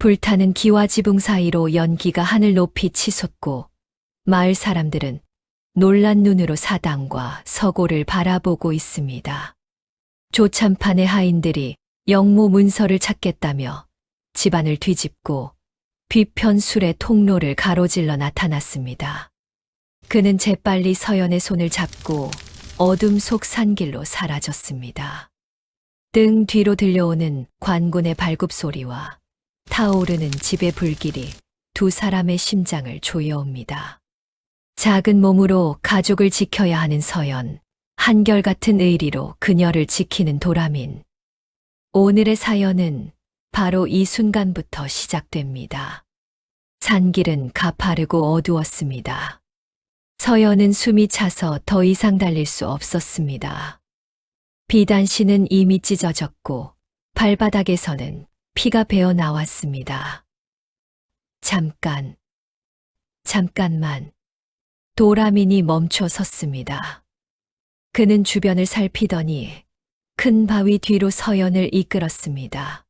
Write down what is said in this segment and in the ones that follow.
불타는 기와 지붕 사이로 연기가 하늘 높이 치솟고 마을 사람들은 놀란 눈으로 사당과 서고를 바라보고 있습니다. 조참판의 하인들이 영모 문서를 찾겠다며 집안을 뒤집고 뒤편술의 통로를 가로질러 나타났습니다. 그는 재빨리 서연의 손을 잡고 어둠 속 산길로 사라졌습니다. 등 뒤로 들려오는 관군의 발굽소리와 타오르는 집의 불길이 두 사람의 심장을 조여옵니다. 작은 몸으로 가족을 지켜야 하는 서연, 한결같은 의리로 그녀를 지키는 도라민. 오늘의 사연은 바로 이 순간부터 시작됩니다. 산길은 가파르고 어두웠습니다. 서연은 숨이 차서 더 이상 달릴 수 없었습니다. 비단씨는 이미 찢어졌고 발바닥에서는 피가 배어 나왔습니다. 잠깐만. 도라민이 멈춰 섰습니다. 그는 주변을 살피더니 큰 바위 뒤로 서연을 이끌었습니다.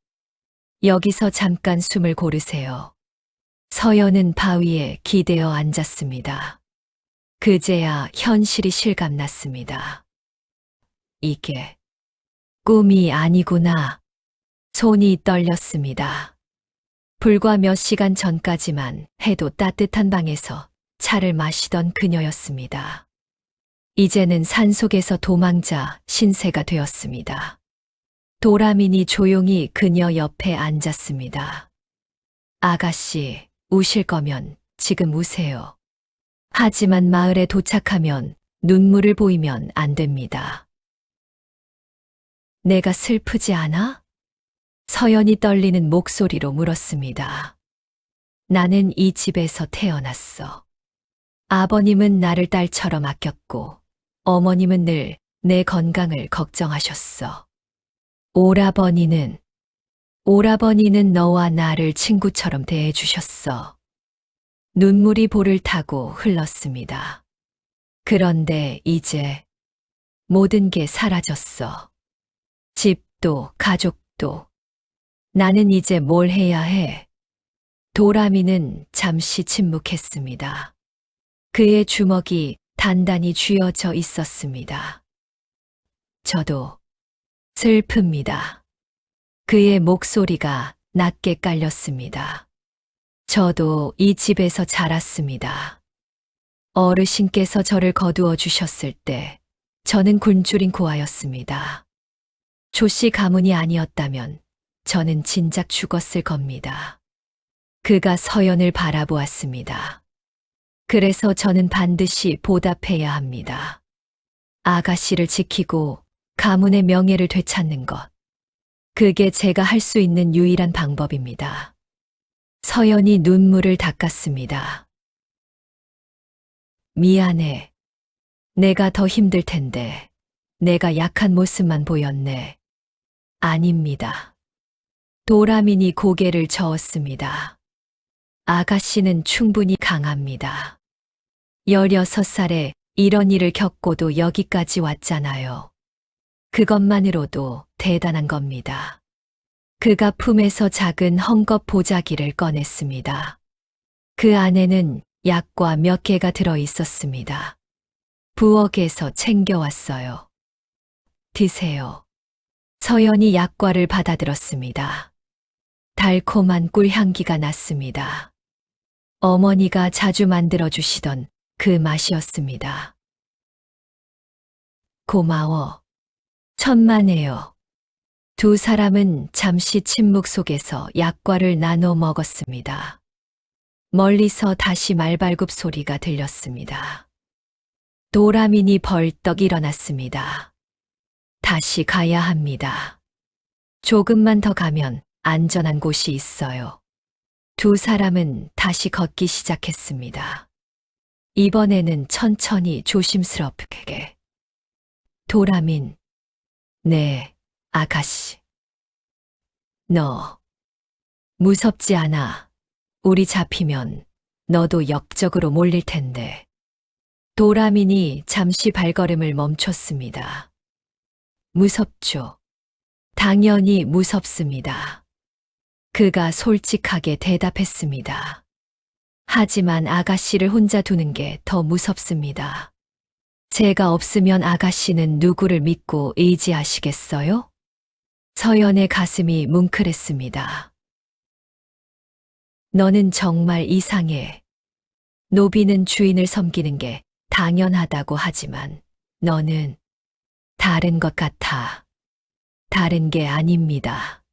여기서 잠깐 숨을 고르세요. 서연은 바위에 기대어 앉았습니다. 그제야 현실이 실감났습니다. 이게 꿈이 아니구나. 손이 떨렸습니다. 불과 몇 시간 전까지만 해도 따뜻한 방에서 차를 마시던 그녀였습니다. 이제는 산속에서 도망자 신세가 되었습니다. 도라민이 조용히 그녀 옆에 앉았습니다. 아가씨, 우실 거면 지금 우세요. 하지만 마을에 도착하면 눈물을 보이면 안 됩니다. 내가 슬프지 않아? 서연이 떨리는 목소리로 물었습니다. 나는 이 집에서 태어났어. 아버님은 나를 딸처럼 아꼈고 어머님은 늘 내 건강을 걱정하셨어. 오라버니는 너와 나를 친구처럼 대해주셨어. 눈물이 볼을 타고 흘렀습니다. 그런데 이제 모든 게 사라졌어. 집도 가족도. 나는 이제 뭘 해야 해? 도라미는 잠시 침묵했습니다. 그의 주먹이 단단히 쥐어져 있었습니다. 저도 슬픕니다. 그의 목소리가 낮게 깔렸습니다. 저도 이 집에서 자랐습니다. 어르신께서 저를 거두어 주셨을 때 저는 굶주린 고아였습니다. 조씨 가문이 아니었다면 저는 진작 죽었을 겁니다. 그가 서연을 바라보았습니다. 그래서 저는 반드시 보답해야 합니다. 아가씨를 지키고 가문의 명예를 되찾는 것. 그게 제가 할 수 있는 유일한 방법입니다. 서연이 눈물을 닦았습니다. 미안해. 내가 더 힘들 텐데. 내가 약한 모습만 보였네. 아닙니다. 도라민이 고개를 저었습니다. 아가씨는 충분히 강합니다. 16살에 이런 일을 겪고도 여기까지 왔잖아요. 그것만으로도 대단한 겁니다. 그가 품에서 작은 헝겊 보자기를 꺼냈습니다. 그 안에는 약과 몇 개가 들어 있었습니다. 부엌에서 챙겨왔어요. 드세요. 서연이 약과를 받아들었습니다. 달콤한 꿀향기가 났습니다. 어머니가 자주 만들어주시던 그 맛이었습니다. 고마워. 천만에요. 두 사람은 잠시 침묵 속에서 약과를 나눠 먹었습니다. 멀리서 다시 말발굽 소리가 들렸습니다. 도라민이 벌떡 일어났습니다. 다시 가야 합니다. 조금만 더 가면 안전한 곳이 있어요. 두 사람은 다시 걷기 시작했습니다. 이번에는 천천히 조심스럽게. 도라민. 네, 아가씨. 너 무섭지 않아. 우리 잡히면 너도 역적으로 몰릴 텐데. 도라민이 잠시 발걸음을 멈췄습니다. 무섭죠. 당연히 무섭습니다. 그가 솔직하게 대답했습니다. 하지만 아가씨를 혼자 두는 게 더 무섭습니다. 제가 없으면 아가씨는 누구를 믿고 의지하시겠어요? 서연의 가슴이 뭉클했습니다. 너는 정말 이상해. 노비는 주인을 섬기는 게 당연하다고 하지만 너는 다른 것 같아. 다른 게 아닙니다.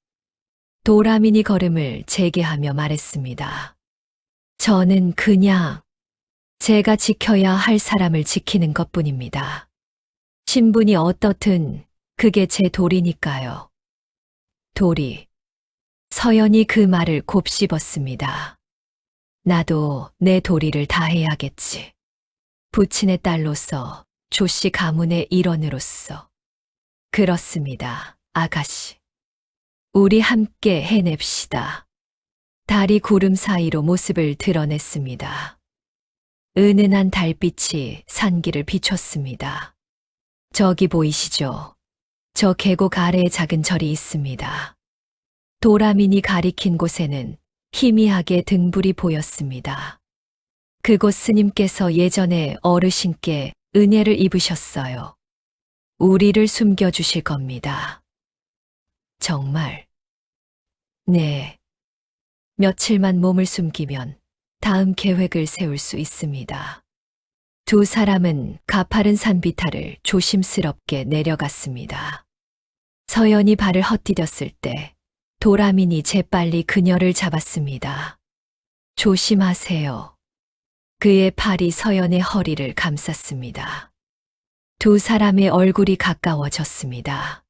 도라민이 걸음을 재개하며 말했습니다. 저는 그냥 제가 지켜야 할 사람을 지키는 것뿐입니다. 신분이 어떻든 그게 제 도리니까요. 도리. 서연이 그 말을 곱씹었습니다. 나도 내 도리를 다해야겠지. 부친의 딸로서, 조씨 가문의 일원으로서. 그렇습니다, 아가씨. 우리 함께 해냅시다. 달이 구름 사이로 모습을 드러냈습니다. 은은한 달빛이 산길을 비췄습니다. 저기 보이시죠? 저 계곡 아래에 작은 절이 있습니다. 도라민이 가리킨 곳에는 희미하게 등불이 보였습니다. 그곳 스님께서 예전에 어르신께 은혜를 입으셨어요. 우리를 숨겨주실 겁니다. 정말? 네. 며칠만 몸을 숨기면 다음 계획을 세울 수 있습니다. 두 사람은 가파른 산비탈을 조심스럽게 내려갔습니다. 서연이 발을 헛디뎠을 때 도라민이 재빨리 그녀를 잡았습니다. 조심하세요. 그의 팔이 서연의 허리를 감쌌습니다. 두 사람의 얼굴이 가까워졌습니다.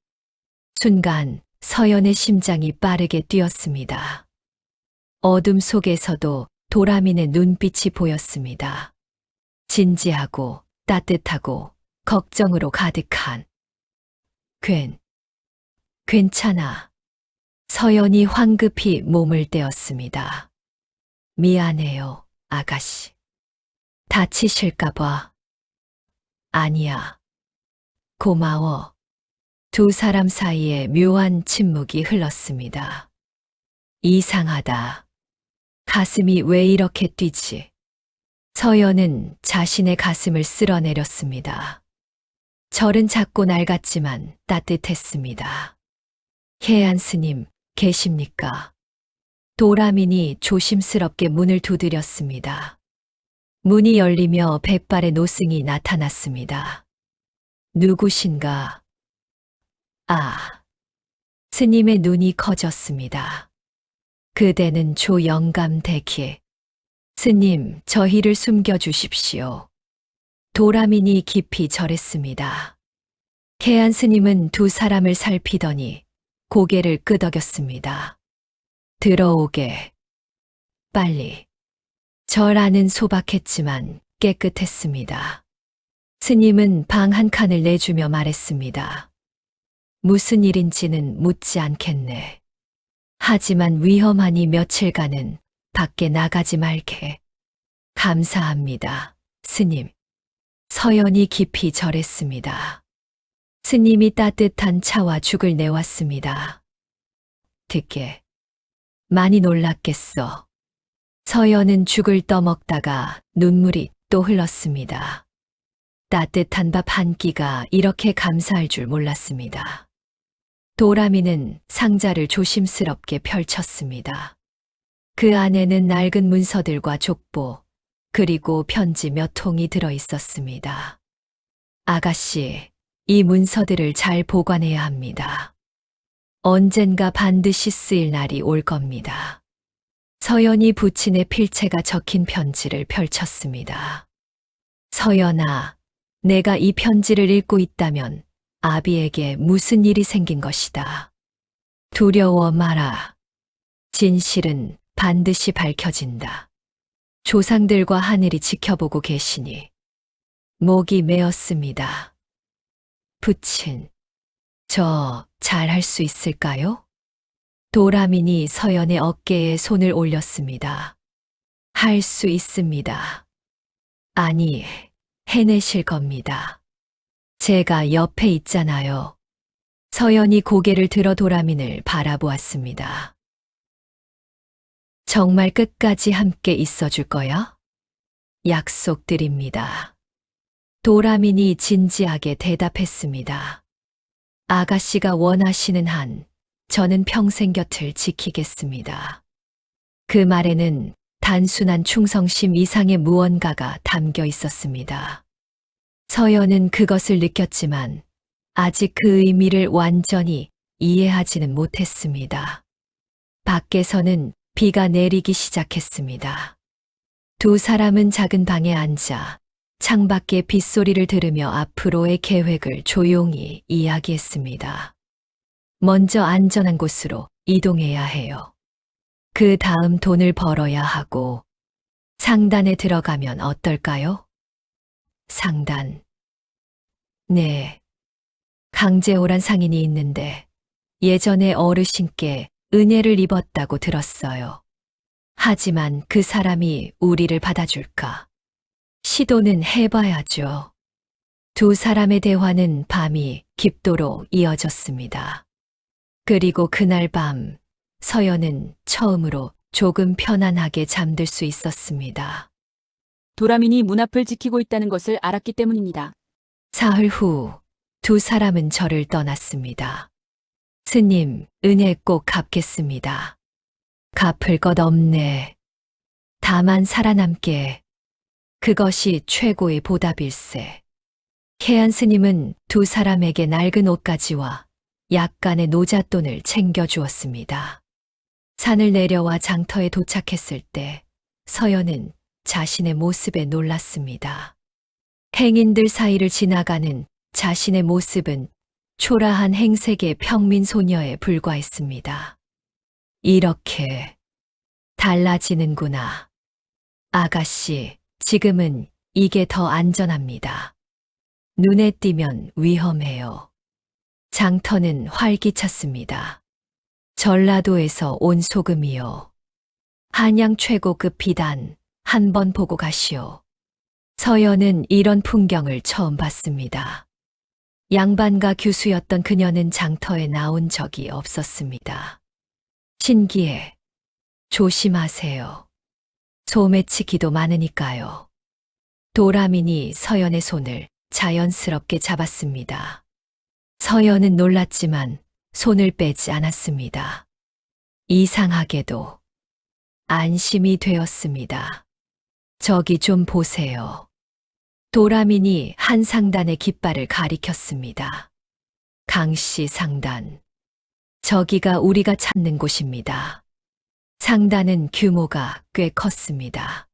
순간 서연의 심장이 빠르게 뛰었습니다. 어둠 속에서도 도라민의 눈빛이 보였습니다. 진지하고 따뜻하고 걱정으로 가득한. 괜찮아. 서연이 황급히 몸을 떼었습니다. 미안해요, 아가씨. 다치실까봐. 아니야. 고마워. 두 사람 사이에 묘한 침묵이 흘렀습니다. 이상하다. 가슴이 왜 이렇게 뛰지? 서연은 자신의 가슴을 쓸어내렸습니다. 절은 작고 낡았지만 따뜻했습니다. 해안 스님, 계십니까? 도라민이 조심스럽게 문을 두드렸습니다. 문이 열리며 백발의 노승이 나타났습니다. 누구신가? 아, 스님의 눈이 커졌습니다. 그대는 조영감대기. 스님, 저희를 숨겨주십시오. 도라민이 깊이 절했습니다. 해안 스님은 두 사람을 살피더니 고개를 끄덕였습니다. 들어오게. 빨리. 절 안은 소박했지만 깨끗했습니다. 스님은 방 한 칸을 내주며 말했습니다. 무슨 일인지는 묻지 않겠네. 하지만 위험하니 며칠간은 밖에 나가지 말게. 감사합니다, 스님. 서연이 깊이 절했습니다. 스님이 따뜻한 차와 죽을 내왔습니다. 듣게. 많이 놀랐겠어. 서연은 죽을 떠먹다가 눈물이 또 흘렀습니다. 따뜻한 밥 한 끼가 이렇게 감사할 줄 몰랐습니다. 도라미는 상자를 조심스럽게 펼쳤습니다. 그 안에는 낡은 문서들과 족보, 그리고 편지 몇 통이 들어 있었습니다. 아가씨, 이 문서들을 잘 보관해야 합니다. 언젠가 반드시 쓰일 날이 올 겁니다. 서연이 부친의 필체가 적힌 편지를 펼쳤습니다. 서연아, 내가 이 편지를 읽고 있다면 아비에게 무슨 일이 생긴 것이다. 두려워 마라. 진실은 반드시 밝혀진다. 조상들과 하늘이 지켜보고 계시니. 목이 메었습니다. 부친, 저 잘할 수 있을까요? 도라민이 서연의 어깨에 손을 올렸습니다. 할 수 있습니다. 아니, 해내실 겁니다. 제가 옆에 있잖아요. 서연이 고개를 들어 도라민을 바라보았습니다. 정말 끝까지 함께 있어 줄 거야? 약속드립니다. 도라민이 진지하게 대답했습니다. 아가씨가 원하시는 한 저는 평생 곁을 지키겠습니다. 그 말에는 단순한 충성심 이상의 무언가가 담겨 있었습니다. 서연은 그것을 느꼈지만 아직 그 의미를 완전히 이해하지는 못했습니다. 밖에서는 비가 내리기 시작했습니다. 두 사람은 작은 방에 앉아 창밖의 빗소리를 들으며 앞으로의 계획을 조용히 이야기했습니다. 먼저 안전한 곳으로 이동해야 해요. 그 다음 돈을 벌어야 하고 상단에 들어가면 어떨까요? 상단. 네. 강재호란 상인이 있는데 예전에 어르신께 은혜를 입었다고 들었어요. 하지만 그 사람이 우리를 받아줄까? 시도는 해봐야죠. 두 사람의 대화는 밤이 깊도록 이어졌습니다. 그리고 그날 밤 서연은 처음으로 조금 편안하게 잠들 수 있었습니다. 도라민이 문 앞을 지키고 있다는 것을 알았기 때문입니다. 사흘 후 두 사람은 절을 떠났습니다. 스님, 은혜 꼭 갚겠습니다. 갚을 것 없네. 다만 살아남게. 그것이 최고의 보답일세. 해안 스님은 두 사람에게 낡은 옷가지와 약간의 노잣돈을 챙겨주었습니다. 산을 내려와 장터에 도착했을 때 서연은 자신의 모습에 놀랐습니다. 행인들 사이를 지나가는 자신의 모습은 초라한 행색의 평민 소녀에 불과했습니다. 이렇게 달라지는구나. 아가씨, 지금은 이게 더 안전합니다. 눈에 띄면 위험해요. 장터는 활기찼습니다. 전라도에서 온 소금이요. 한양 최고급 비단 한번 보고 가시오. 서연은 이런 풍경을 처음 봤습니다. 양반가 교수였던 그녀는 장터에 나온 적이 없었습니다. 신기해. 조심하세요. 소매치기도 많으니까요. 도라민이 서연의 손을 자연스럽게 잡았습니다. 서연은 놀랐지만 손을 빼지 않았습니다. 이상하게도 안심이 되었습니다. 저기 좀 보세요. 도라민이 한 상단의 깃발을 가리켰습니다. 강씨 상단. 저기가 우리가 찾는 곳입니다. 상단은 규모가 꽤 컸습니다.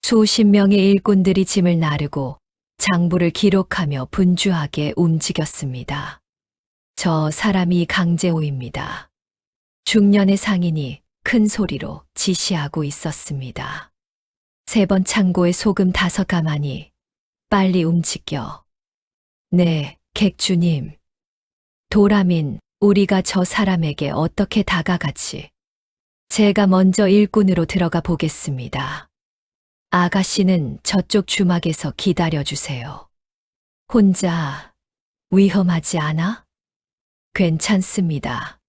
수십 명의 일꾼들이 짐을 나르고 장부를 기록하며 분주하게 움직였습니다. 저 사람이 강재호입니다. 중년의 상인이 큰 소리로 지시하고 있었습니다. 3번 창고에 소금 5가마니 빨리 움직여. 네, 객주님. 도라민, 우리가 저 사람에게 어떻게 다가가지? 제가 먼저 일꾼으로 들어가 보겠습니다. 아가씨는 저쪽 주막에서 기다려주세요. 혼자 위험하지 않아? 괜찮습니다.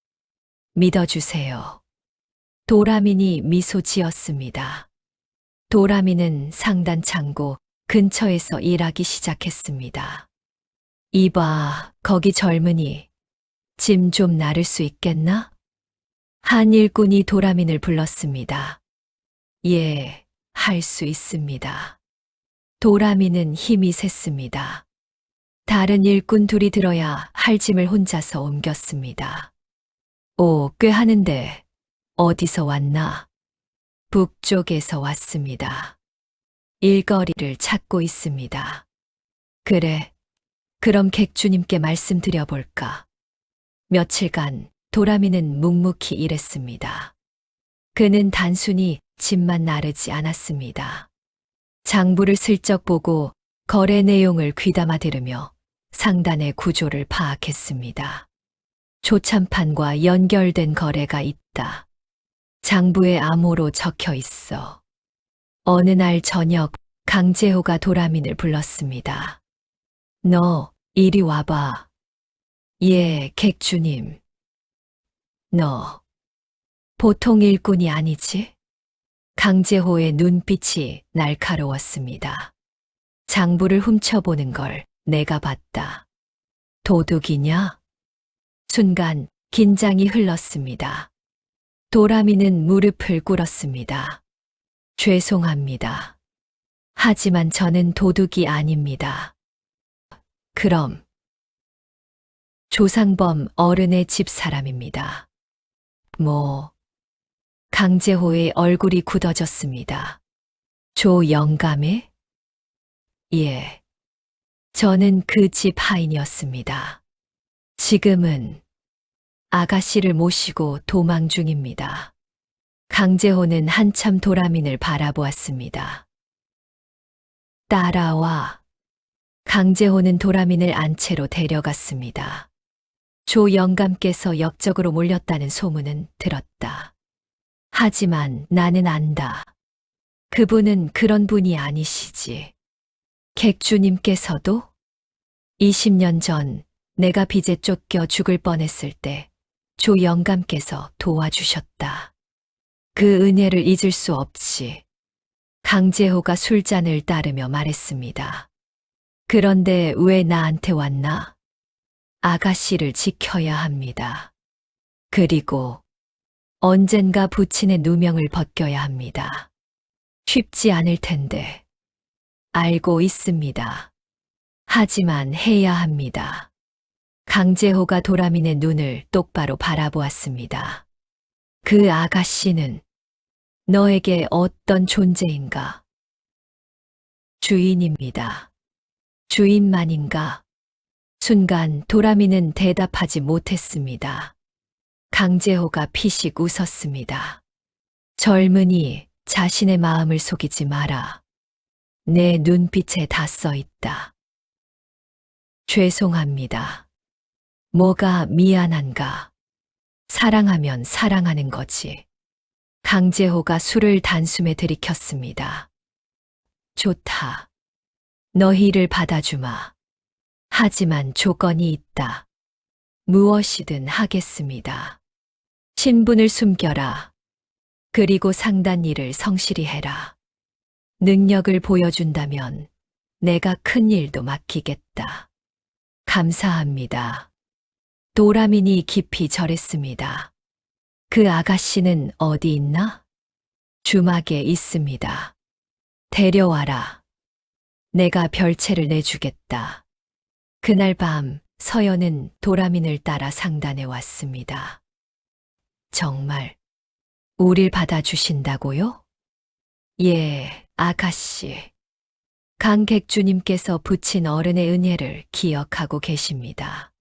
믿어주세요. 도라민이 미소 지었습니다. 도라민은 상단 창고 근처에서 일하기 시작했습니다. 이봐, 거기 젊은이. 짐 좀 나를 수 있겠나? 한 일꾼이 도라민을 불렀습니다. 예, 할 수 있습니다. 도라민은 힘이 셌습니다. 다른 일꾼 둘이 들어야 할 짐을 혼자서 옮겼습니다. 오, 꽤 하는데 어디서 왔나? 북쪽에서 왔습니다. 일거리를 찾고 있습니다. 그래, 그럼 객주님께 말씀드려볼까? 며칠간 도라민은 묵묵히 일했습니다. 그는 단순히 짐만 나르지 않았습니다. 장부를 슬쩍 보고 거래 내용을 귀담아 들으며 상단의 구조를 파악했습니다. 조참판과 연결된 거래가 있다. 장부에 암호로 적혀 있어. 어느 날 저녁 강재호가 도라민을 불렀습니다. 너 이리 와봐. 예, 객주님. 너 보통 일꾼이 아니지? 강재호의 눈빛이 날카로웠습니다. 장부를 훔쳐보는 걸 내가 봤다. 도둑이냐? 순간 긴장이 흘렀습니다. 도라미는 무릎을 꿇었습니다. 죄송합니다. 하지만 저는 도둑이 아닙니다. 그럼 조상범 어른의 집 사람입니다. 강재호의 얼굴이 굳어졌습니다. 조영감의? 예. 저는 그 집 하인이었습니다. 지금은 아가씨를 모시고 도망 중입니다. 강재호는 한참 도라민을 바라보았습니다. 따라와. 강재호는 도라민을 안채로 데려갔습니다. 조영감께서 역적으로 몰렸다는 소문은 들었다. 하지만 나는 안다. 그분은 그런 분이 아니시지. 객주님께서도 20년 전 내가 빚에 쫓겨 죽을 뻔했을 때 조영감께서 도와주셨다. 그 은혜를 잊을 수 없지. 강재호가 술잔을 따르며 말했습니다. 그런데 왜 나한테 왔나? 아가씨를 지켜야 합니다. 그리고 언젠가 부친의 누명을 벗겨야 합니다. 쉽지 않을 텐데. 알고 있습니다. 하지만 해야 합니다. 강재호가 도라민의 눈을 똑바로 바라보았습니다. 그 아가씨는 너에게 어떤 존재인가? 주인입니다. 주인만인가? 순간 도라미는 대답하지 못했습니다. 강재호가 피식 웃었습니다. 젊은이, 자신의 마음을 속이지 마라. 내 눈빛에 다 써 있다. 죄송합니다. 뭐가 미안한가? 사랑하면 사랑하는 거지. 강재호가 술을 단숨에 들이켰습니다. 좋다. 너희를 받아주마. 하지만 조건이 있다. 무엇이든 하겠습니다. 신분을 숨겨라. 그리고 상단 일을 성실히 해라. 능력을 보여준다면 내가 큰 일도 맡기겠다. 감사합니다. 도라민이 깊이 절했습니다. 그 아가씨는 어디 있나? 주막에 있습니다. 데려와라. 내가 별채를 내주겠다. 그날 밤 서연은 도라민을 따라 상단에 왔습니다. 정말 우릴 받아주신다고요? 예, 아가씨. 강객주님께서 부친 어른의 은혜를 기억하고 계십니다.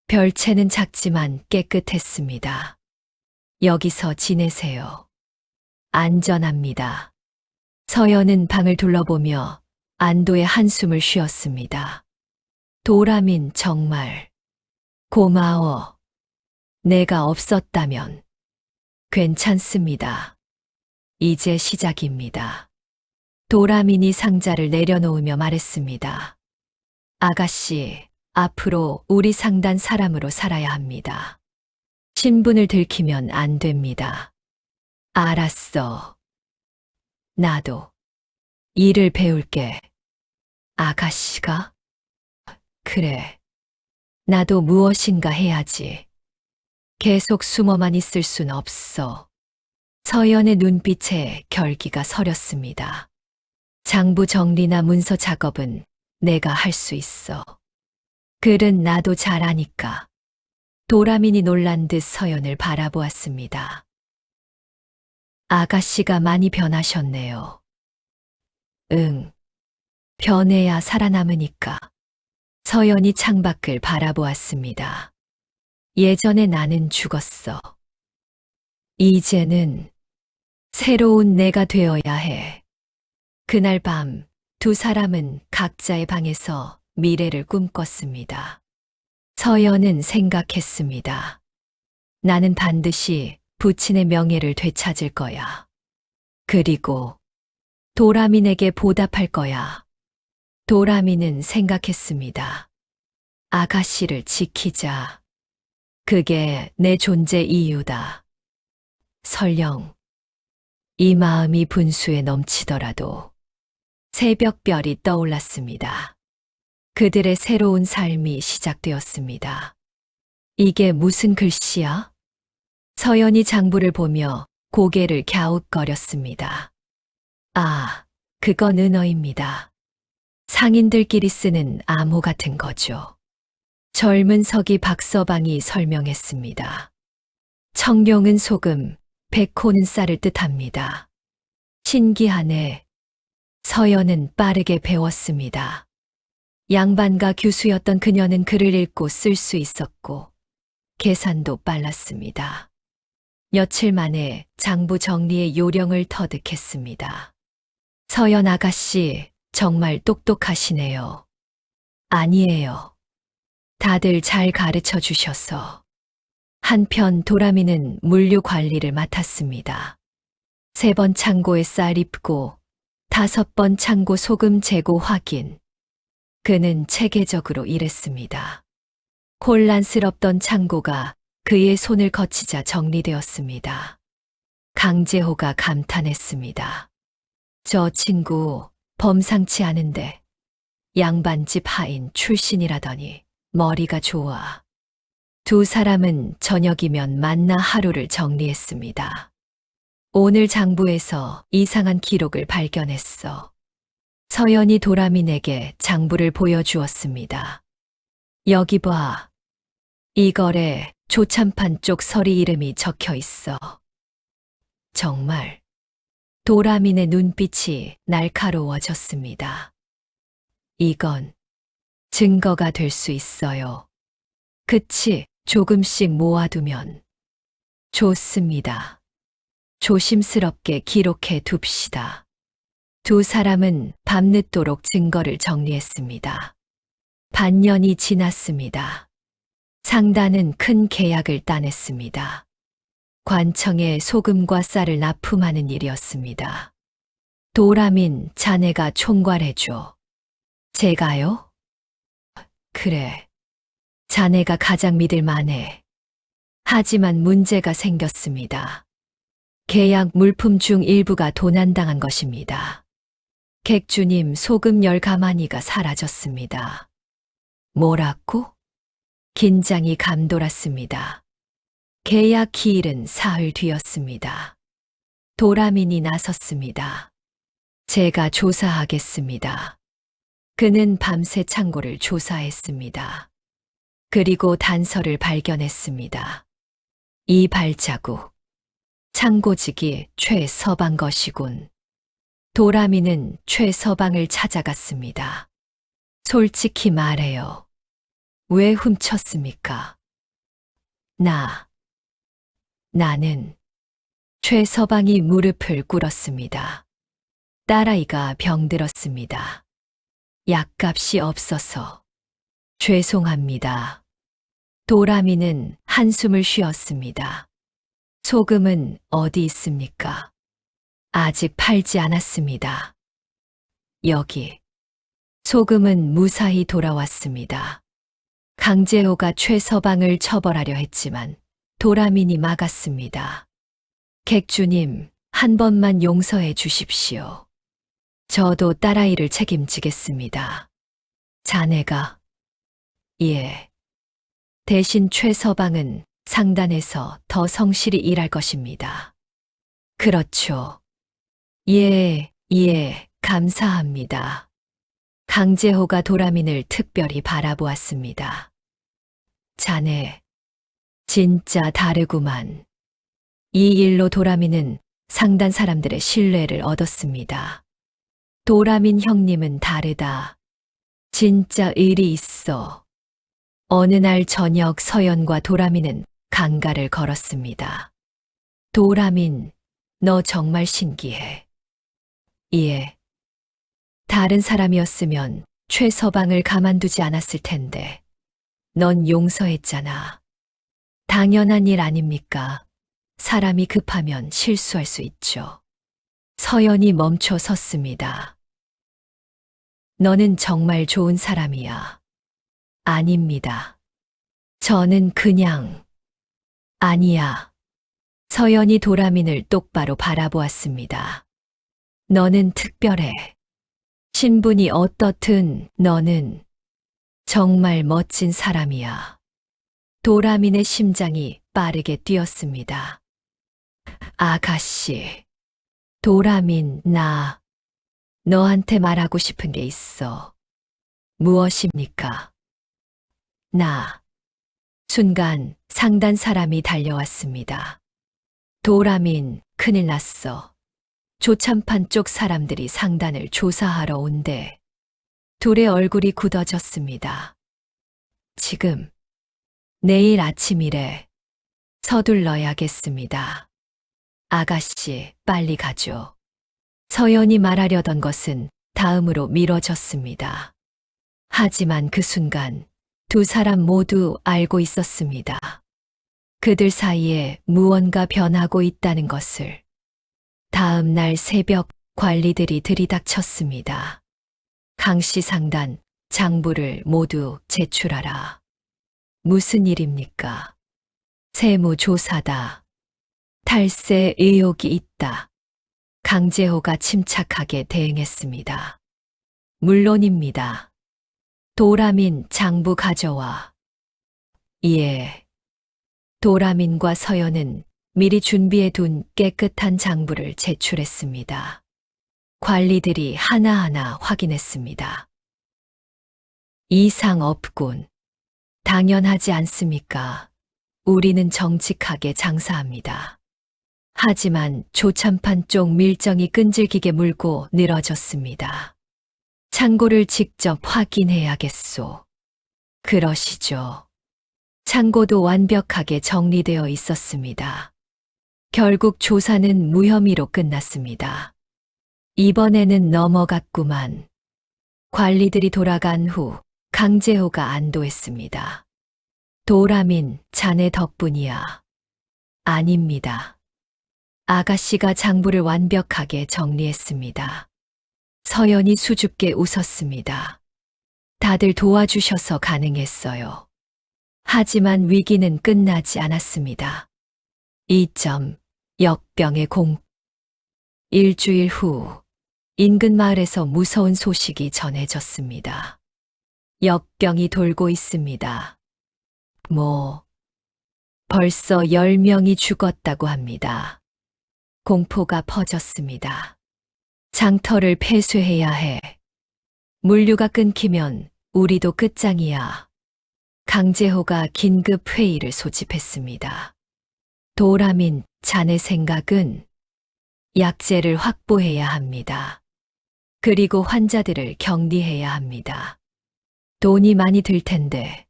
별채는 작지만 깨끗했습니다. 여기서 지내세요. 안전합니다. 서연은 방을 둘러보며 안도의 한숨을 쉬었습니다. 도라민 정말 고마워. 내가 없었다면 괜찮습니다. 이제 시작입니다. 도라민이 상자를 내려놓으며 말했습니다. 아가씨, 앞으로 우리 상단 사람으로 살아야 합니다. 신분을 들키면 안 됩니다. 알았어. 나도 일을 배울게. 아가씨가? 그래. 나도 무엇인가 해야지. 계속 숨어만 있을 순 없어. 서연의 눈빛에 결기가 서렸습니다. 장부 정리나 문서 작업은 내가 할 수 있어. 글은 나도 잘하니까. 도라민이 놀란 듯 서연을 바라보았습니다. 아가씨가 많이 변하셨네요. 응. 변해야 살아남으니까. 서연이 창밖을 바라보았습니다. 예전에 나는 죽었어. 이제는 새로운 내가 되어야 해. 그날 밤 두 사람은 각자의 방에서 미래를 꿈꿨습니다. 서연은 생각했습니다. 나는 반드시 부친의 명예를 되찾을 거야. 그리고 도라민에게 보답할 거야. 도라민은 생각했습니다. 아가씨를 지키자. 그게 내 존재 이유다. 설령 이 마음이 분수에 넘치더라도 새벽별이 떠올랐습니다. 그들의 새로운 삶이 시작되었습니다. 이게 무슨 글씨야? 서연이 장부를 보며 고개를 갸웃거렸습니다. 아, 그건 은어입니다. 상인들끼리 쓰는 암호 같은 거죠. 젊은 서기 박서방이 설명했습니다. 청룡은 소금, 백호는 쌀을 뜻합니다. 신기하네. 서연은 빠르게 배웠습니다. 양반가 교수였던 그녀는 글을 읽고 쓸 수 있었고 계산도 빨랐습니다. 며칠 만에 장부 정리의 요령을 터득했습니다. 서연 아가씨, 정말 똑똑하시네요. 아니에요. 다들 잘 가르쳐 주셔서. 한편 도라미는 물류 관리를 맡았습니다. 3번 창고에 쌀 입고 5번 창고 소금 재고 확인. 그는 체계적으로 일했습니다. 혼란스럽던 창고가 그의 손을 거치자 정리되었습니다. 강재호가 감탄했습니다. 저 친구 범상치 않은데 양반집 하인 출신이라더니 머리가 좋아. 두 사람은 저녁이면 만나 하루를 정리했습니다. 오늘 장부에서 이상한 기록을 발견했어. 서연이 도라민에게 장부를 보여주었습니다. 여기 봐. 이 거래 조참판 쪽 서리 이름이 적혀 있어. 정말. 도라민의 눈빛이 날카로워졌습니다. 이건 증거가 될 수 있어요. 그치, 조금씩 모아두면. 좋습니다. 조심스럽게 기록해 둡시다. 두 사람은 밤늦도록 증거를 정리했습니다. 반년이 지났습니다. 상단은 큰 계약을 따냈습니다. 관청에 소금과 쌀을 납품하는 일이었습니다. 도라민, 자네가 총괄해줘. 제가요? 그래. 자네가 가장 믿을 만해. 하지만 문제가 생겼습니다. 계약 물품 중 일부가 도난당한 것입니다. 객주님 소금 10가마니가 사라졌습니다. 뭐라고? 긴장이 감돌았습니다. 계약 기일은 사흘 뒤였습니다. 도라민이 나섰습니다. 제가 조사하겠습니다. 그는 밤새 창고를 조사했습니다. 그리고 단서를 발견했습니다. 이 발자국. 창고직이 최서방 것이군. 도라미는 최서방을 찾아갔습니다. 솔직히 말해요. 왜 훔쳤습니까? 나는 최서방이 무릎을 꿇었습니다. 딸아이가 병들었습니다. 약값이 없어서. 죄송합니다. 도라미는 한숨을 쉬었습니다. 소금은 어디 있습니까? 아직 팔지 않았습니다. 여기. 소금은 무사히 돌아왔습니다. 강재호가 최서방을 처벌하려 했지만 도라민이 막았습니다. 객주님, 한 번만 용서해 주십시오. 저도 딸아이를 책임지겠습니다. 자네가. 예. 대신 최서방은 상단에서 더 성실히 일할 것입니다. 그렇죠. 예, 감사합니다. 강재호가 도라민을 특별히 바라보았습니다. 자네, 진짜 다르구만. 이 일로 도라민은 상단 사람들의 신뢰를 얻었습니다. 도라민 형님은 다르다. 진짜 일이 있어. 어느 날 저녁 서연과 도라민은 강가를 걸었습니다. 도라민, 너 정말 신기해. 예. 다른 사람이었으면 최서방을 가만두지 않았을 텐데. 넌 용서했잖아. 당연한 일 아닙니까? 사람이 급하면 실수할 수 있죠. 서연이 멈춰 섰습니다. 너는 정말 좋은 사람이야. 아닙니다. 저는 그냥. 아니야. 서연이 도라민을 똑바로 바라보았습니다. 너는 특별해. 신분이 어떻든 너는 정말 멋진 사람이야. 도라민의 심장이 빠르게 뛰었습니다. 아가씨, 도라민, 나 너한테 말하고 싶은 게 있어. 무엇입니까? 순간 상단 사람이 달려왔습니다. 도라민, 큰일 났어. 조참판 쪽 사람들이 상단을 조사하러 온대. 둘의 얼굴이 굳어졌습니다. 지금, 내일 아침이래. 서둘러야겠습니다. 아가씨, 빨리 가죠. 서연이 말하려던 것은 다음으로 미뤄졌습니다. 하지만 그 순간 두 사람 모두 알고 있었습니다. 그들 사이에 무언가 변하고 있다는 것을. 다음 날 새벽 관리들이 들이닥쳤습니다. 강씨 상단, 장부를 모두 제출하라. 무슨 일입니까? 세무조사다. 탈세 의혹이 있다. 강재호가 침착하게 대응했습니다. 물론입니다. 도라민 장부 가져와. 예. 도라민과 서연은 미리 준비해둔 깨끗한 장부를 제출했습니다. 관리들이 하나하나 확인했습니다. 이상 없군. 당연하지 않습니까? 우리는 정직하게 장사합니다. 하지만 조참판 쪽 밀정이 끈질기게 물고 늘어졌습니다. 창고를 직접 확인해야겠소. 그러시죠. 창고도 완벽하게 정리되어 있었습니다. 결국 조사는 무혐의로 끝났습니다. 이번에는 넘어갔구만. 관리들이 돌아간 후 강재호가 안도했습니다. 도라민, 자네 덕분이야. 아닙니다. 아가씨가 장부를 완벽하게 정리했습니다. 서연이 수줍게 웃었습니다. 다들 도와주셔서 가능했어요. 하지만 위기는 끝나지 않았습니다. 2점, 역병의 공. 일주일 후, 인근 마을에서 무서운 소식이 전해졌습니다. 역병이 돌고 있습니다. 벌써 10명이 죽었다고 합니다. 공포가 퍼졌습니다. 장터를 폐쇄해야 해. 물류가 끊기면 우리도 끝장이야. 강재호가 긴급 회의를 소집했습니다. 도라민, 자네 생각은 약재를 확보해야 합니다. 그리고 환자들을 격리해야 합니다. 돈이 많이 들 텐데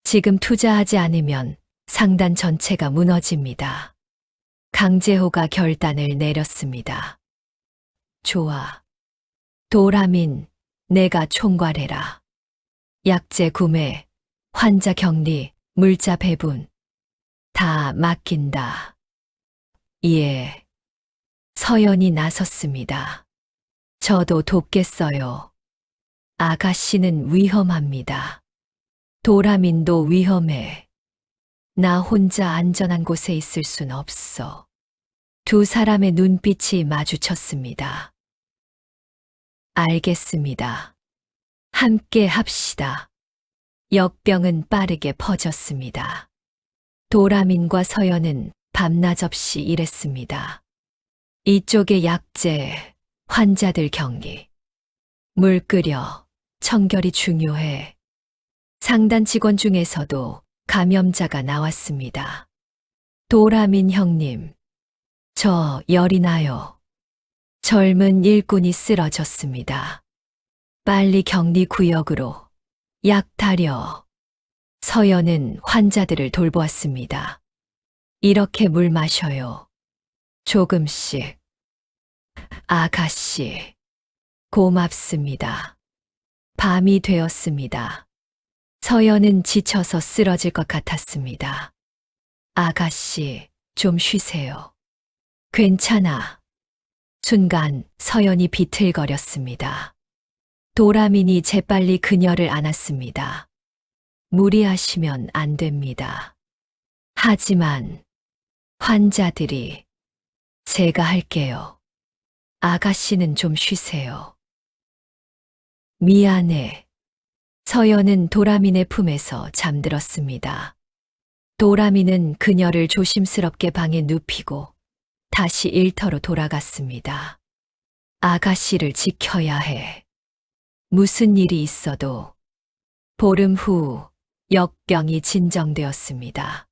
지금 투자하지 않으면 상단 전체가 무너집니다. 강재호가 결단을 내렸습니다. 좋아. 도라민, 내가 총괄해라. 약재 구매, 환자 격리, 물자 배분. 다 맡긴다. 예. 서연이 나섰습니다. 저도 돕겠어요. 아가씨는 위험합니다. 도라민도 위험해. 나 혼자 안전한 곳에 있을 순 없어. 두 사람의 눈빛이 마주쳤습니다. 알겠습니다. 함께 합시다. 역병은 빠르게 퍼졌습니다. 도라민과 서연은 밤낮 없이 일했습니다. 이쪽의 약재, 환자들 격리. 물 끓여, 청결이 중요해. 상단 직원 중에서도 감염자가 나왔습니다. 도라민 형님, 저 열이 나요. 젊은 일꾼이 쓰러졌습니다. 빨리 격리 구역으로 약 타려. 서연은 환자들을 돌보았습니다. 이렇게 물 마셔요. 조금씩. 아가씨, 고맙습니다. 밤이 되었습니다. 서연은 지쳐서 쓰러질 것 같았습니다. 아가씨, 좀 쉬세요. 괜찮아. 순간 서연이 비틀거렸습니다. 도라민이 재빨리 그녀를 안았습니다. 무리하시면 안 됩니다. 하지만 환자들이 제가 할게요. 아가씨는 좀 쉬세요. 미안해. 서연은 도라민의 품에서 잠들었습니다. 도라민은 그녀를 조심스럽게 방에 눕히고 다시 일터로 돌아갔습니다. 아가씨를 지켜야 해. 무슨 일이 있어도. 보름 후 역병이 진정되었습니다.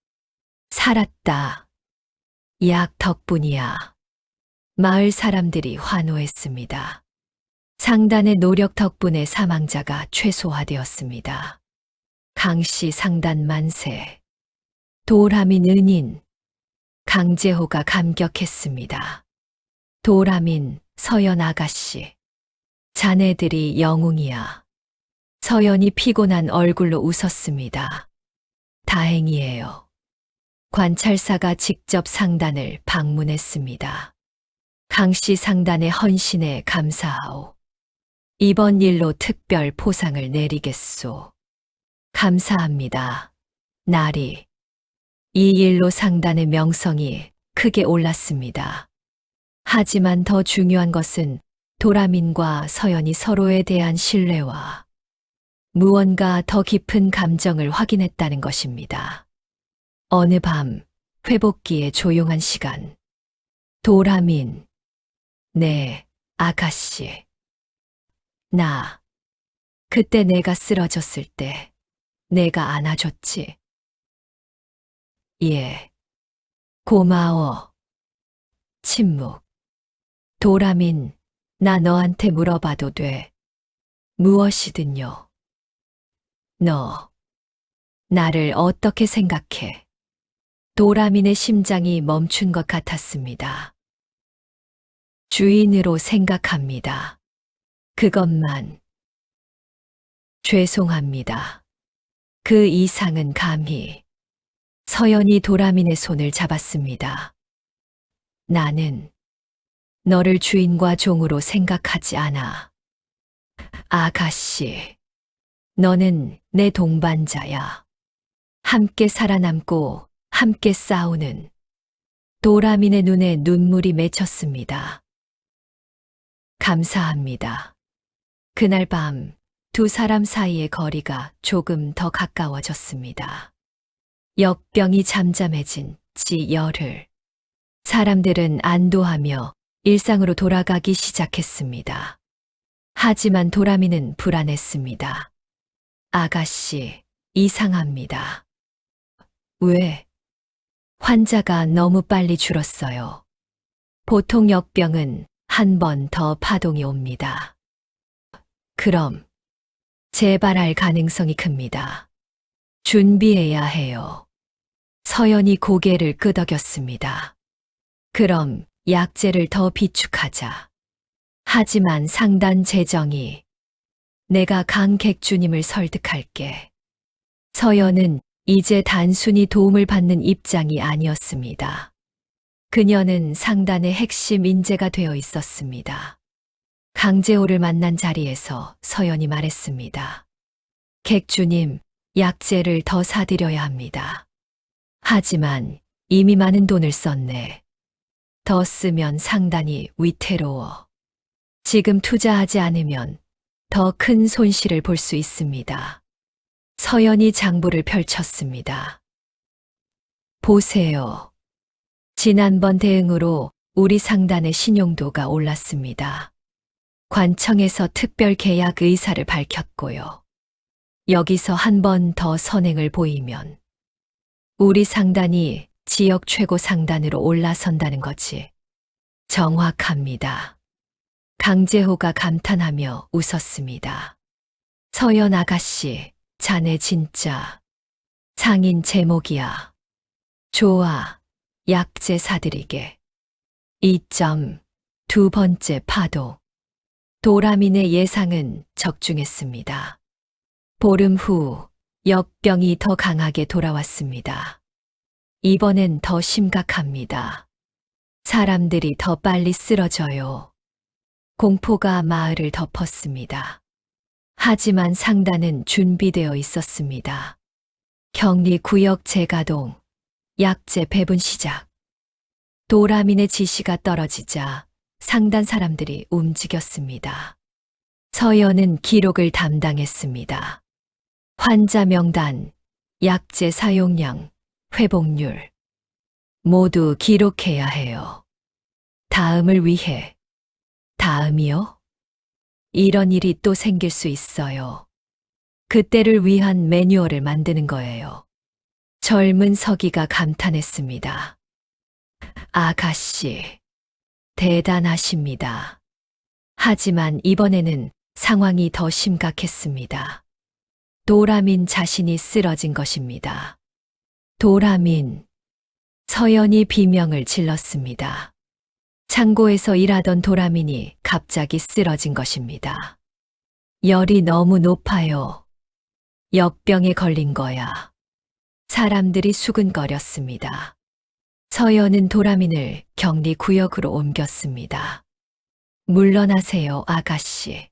살았다. 약 덕분이야. 마을 사람들이 환호했습니다. 상단의 노력 덕분에 사망자가 최소화되었습니다. 강씨 상단 만세. 도라민 은인. 강재호가 감격했습니다. 도라민, 서연 아가씨. 자네들이 영웅이야. 서연이 피곤한 얼굴로 웃었습니다. 다행이에요. 관찰사가 직접 상단을 방문했습니다. 강씨 상단의 헌신에 감사하오. 이번 일로 특별 보상을 내리겠소. 감사합니다. 나리. 이 일로 상단의 명성이 크게 올랐습니다. 하지만 더 중요한 것은 도라민과 서연이 서로에 대한 신뢰와 무언가 더 깊은 감정을 확인했다는 것입니다. 어느 밤, 회복기의 조용한 시간. 도라민. 네, 아가씨. 그때 내가 쓰러졌을 때 내가 안아줬지. 예. 고마워. 침묵. 도라민, 나 너한테 물어봐도 돼. 무엇이든요. 너, 나를 어떻게 생각해? 도라민의 심장이 멈춘 것 같았습니다. 주인으로 생각합니다. 그것만. 죄송합니다. 그 이상은 감히. 서연이 도라민의 손을 잡았습니다. 나는 너를 주인과 종으로 생각하지 않아. 아가씨, 너는 내 동반자야. 함께 살아남고 함께 싸우는. 도라민의 눈에 눈물이 맺혔습니다. 감사합니다. 그날 밤 두 사람 사이의 거리가 조금 더 가까워졌습니다. 역병이 잠잠해진 지 열흘. 사람들은 안도하며 일상으로 돌아가기 시작했습니다. 하지만 도라민은 불안했습니다. 아가씨, 이상합니다. 왜? 환자가 너무 빨리 줄었어요. 보통 역병은 한 번 더 파동이 옵니다. 그럼 재발할 가능성이 큽니다. 준비해야 해요. 서연이 고개를 끄덕였습니다. 그럼 약재를 더 비축하자. 하지만 상단 재정이. 내가 강객주님을 설득할게. 서연은 이제 단순히 도움을 받는 입장이 아니었습니다. 그녀는 상단의 핵심 인재가 되어 있었습니다. 강재호를 만난 자리에서 서연이 말했습니다. 객주님, 약재를 더 사드려야 합니다. 하지만 이미 많은 돈을 썼네. 더 쓰면 상당히 위태로워. 지금 투자하지 않으면 더 큰 손실을 볼 수 있습니다. 서연이 장부를 펼쳤습니다. 보세요. 지난번 대응으로 우리 상단의 신용도가 올랐습니다. 관청에서 특별 계약 의사를 밝혔고요. 여기서 한 번 더 선행을 보이면 우리 상단이 지역 최고 상단으로 올라선다는 거지. 정확합니다. 강재호가 감탄하며 웃었습니다. 서연 아가씨, 자네 진짜 상인 제목이야. 좋아, 약재 사드리게. 2점, 두 번째 파도. 도라민의 예상은 적중했습니다. 보름 후 역병이 더 강하게 돌아왔습니다. 이번엔 더 심각합니다. 사람들이 더 빨리 쓰러져요. 공포가 마을을 덮었습니다. 하지만 상단은 준비되어 있었습니다. 격리 구역 재가동, 약재 배분 시작. 도라민의 지시가 떨어지자 상단 사람들이 움직였습니다. 서연은 기록을 담당했습니다. 환자 명단, 약제 사용량, 회복률 모두 기록해야 해요. 다음을 위해. 다음이요? 이런 일이 또 생길 수 있어요. 그때를 위한 매뉴얼을 만드는 거예요. 젊은 서기가 감탄했습니다. 아가씨, 대단하십니다. 하지만 이번에는 상황이 더 심각했습니다. 도라민 자신이 쓰러진 것입니다. 도라민. 서연이 비명을 질렀습니다. 창고에서 일하던 도라민이 갑자기 쓰러진 것입니다. 열이 너무 높아요. 역병에 걸린 거야. 사람들이 수근거렸습니다. 서연은 도라민을 격리 구역으로 옮겼습니다. 물러나세요, 아가씨.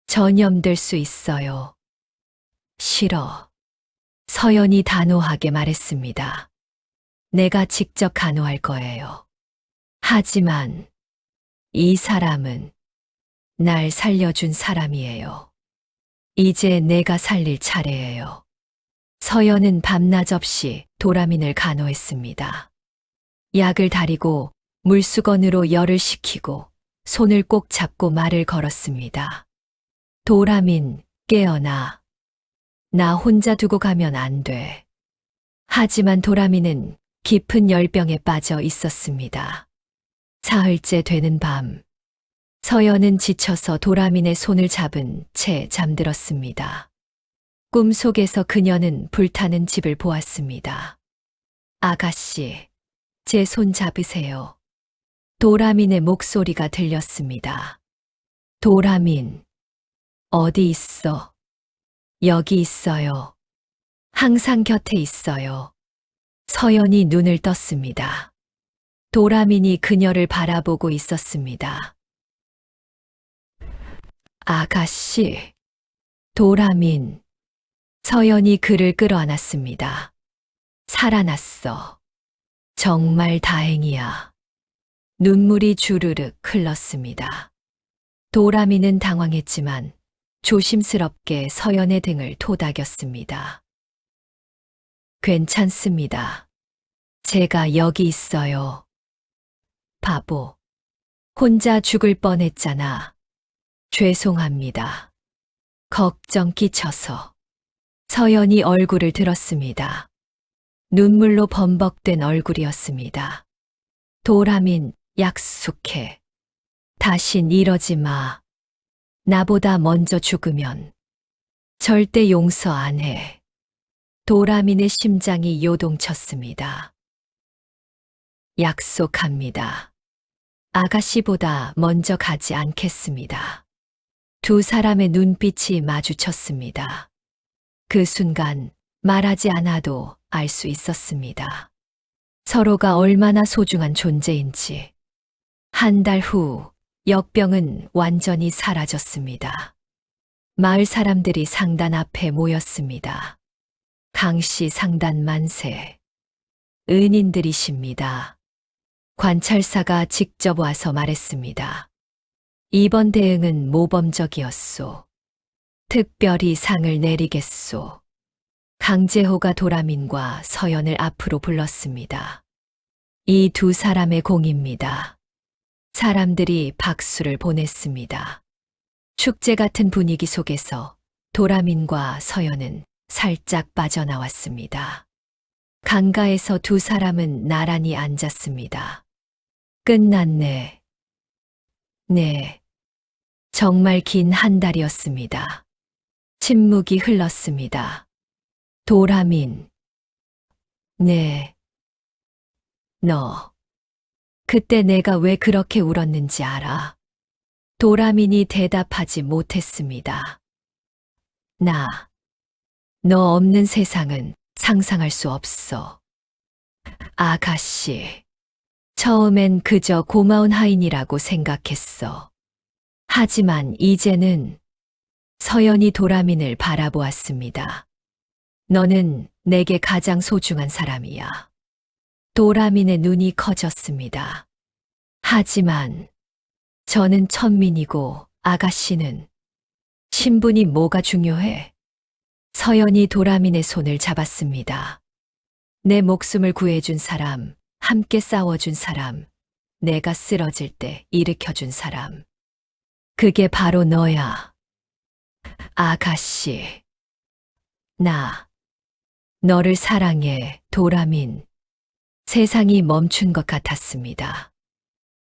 전염될 수 있어요. 싫어. 서연이 단호하게 말했습니다. 내가 직접 간호할 거예요. 하지만 이 사람은 날 살려준 사람이에요. 이제 내가 살릴 차례예요. 서연은 밤낮 없이 도라민을 간호했습니다. 약을 다리고 물수건으로 열을 식히고 손을 꼭 잡고 말을 걸었습니다. 도라민, 깨어나. 나 혼자 두고 가면 안 돼. 하지만 도라민은 깊은 열병에 빠져 있었습니다. 사흘째 되는 밤, 서연은 지쳐서 도라민의 손을 잡은 채 잠들었습니다. 꿈속에서 그녀는 불타는 집을 보았습니다. 아가씨, 제 손 잡으세요. 도라민의 목소리가 들렸습니다. 도라민, 어디 있어? 여기 있어요. 항상 곁에 있어요. 서연이 눈을 떴습니다. 도라민이 그녀를 바라보고 있었습니다. 아가씨, 도라민. 서연이 그를 끌어안았습니다. 살아났어. 정말 다행이야. 눈물이 주르륵 흘렀습니다. 도라민은 당황했지만 조심스럽게 서연의 등을 토닥였습니다. 괜찮습니다. 제가 여기 있어요. 바보. 혼자 죽을 뻔했잖아. 죄송합니다. 걱정 끼쳐서. 서연이 얼굴을 들었습니다. 눈물로 범벅된 얼굴이었습니다. 도라민, 약속해. 다신 이러지 마. 나보다 먼저 죽으면 절대 용서 안 해. 도라민의 심장이 요동쳤습니다. 약속합니다. 아가씨보다 먼저 가지 않겠습니다. 두 사람의 눈빛이 마주쳤습니다. 그 순간 말하지 않아도 알 수 있었습니다. 서로가 얼마나 소중한 존재인지. 한 달 후, 역병은 완전히 사라졌습니다. 마을 사람들이 상단 앞에 모였습니다. 강씨 상단 만세. 은인들이십니다. 관찰사가 직접 와서 말했습니다. 이번 대응은 모범적이었소. 특별히 상을 내리겠소. 강제호가 도라민과 서연을 앞으로 불렀습니다. 이 두 사람의 공입니다. 사람들이 박수를 보냈습니다. 축제 같은 분위기 속에서 도라민과 서연은 살짝 빠져나왔습니다. 강가에서 두 사람은 나란히 앉았습니다. 끝났네. 네. 정말 긴 한 달이었습니다. 침묵이 흘렀습니다. 도라민. 네. 너. 그때 내가 왜 그렇게 울었는지 알아? 도라민이 대답하지 못했습니다. 너 없는 세상은 상상할 수 없어. 아가씨. 처음엔 그저 고마운 하인이라고 생각했어. 하지만 이제는 서연이 도라민을 바라보았습니다. 너는 내게 가장 소중한 사람이야. 도라민의 눈이 커졌습니다. 하지만 저는 천민이고 아가씨는 신분이 뭐가 중요해? 서연이 도라민의 손을 잡았습니다. 내 목숨을 구해준 사람, 함께 싸워준 사람, 내가 쓰러질 때 일으켜준 사람. 그게 바로 너야. 아가씨. 나. 너를 사랑해, 도라민. 세상이 멈춘 것 같았습니다.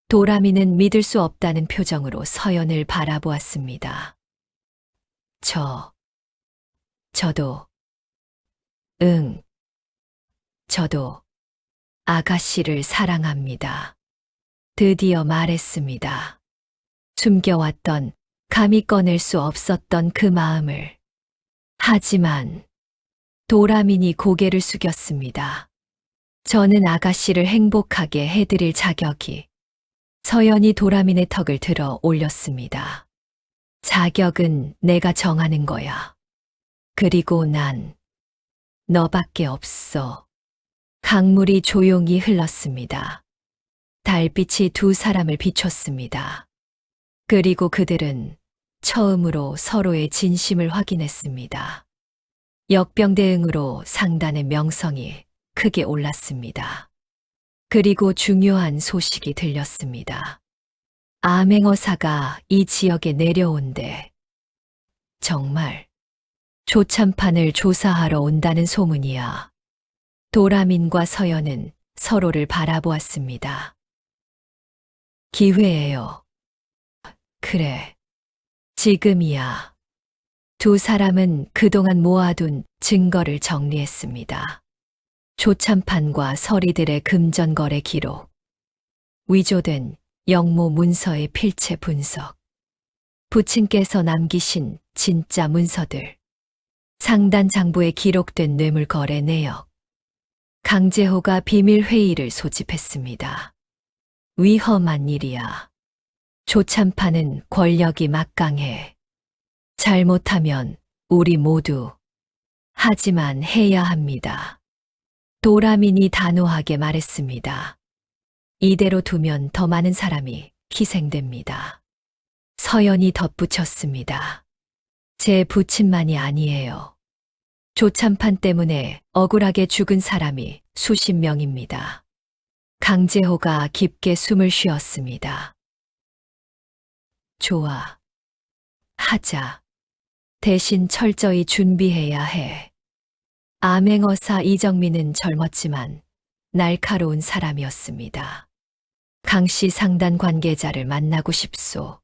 도라민은 믿을 수 없다는 표정으로 서연을 바라보았습니다. 저도. 응. 저도 아가씨를 사랑합니다. 드디어 말했습니다. 숨겨왔던, 감히 꺼낼 수 없었던 그 마음을. 하지만 도라민이 고개를 숙였습니다. 저는 아가씨를 행복하게 해드릴 자격이. 서연이 도라민의 턱을 들어 올렸습니다. 자격은 내가 정하는 거야. 그리고 난 너밖에 없어. 강물이 조용히 흘렀습니다. 달빛이 두 사람을 비췄습니다. 그리고 그들은 처음으로 서로의 진심을 확인했습니다. 역병대응으로 상단의 명성이 크게 올랐습니다. 그리고 중요한 소식이 들렸습니다. 암행어사가 이 지역에 내려온대. 정말 조참판을 조사하러 온다는 소문이야. 도라민과 서연은 서로를 바라보았습니다. 기회예요. 그래. 지금이야. 두 사람은 그동안 모아둔 증거를 정리했습니다. 조참판과 서리들의 금전거래 기록, 위조된 영모 문서의 필체 분석, 부친께서 남기신 진짜 문서들, 상단 장부에 기록된 뇌물 거래 내역, 강재호가 비밀 회의를 소집했습니다. 위험한 일이야. 조참판은 권력이 막강해. 잘못하면 우리 모두. 하지만 해야 합니다. 도라민이 단호하게 말했습니다. 이대로 두면 더 많은 사람이 희생됩니다. 서연이 덧붙였습니다. 제 부친만이 아니에요. 조참판 때문에 억울하게 죽은 사람이 수십 명입니다. 강재호가 깊게 숨을 쉬었습니다. 좋아. 하자. 대신 철저히 준비해야 해. 암행어사 이정민은 젊었지만 날카로운 사람이었습니다. 강씨 상단 관계자를 만나고 싶소.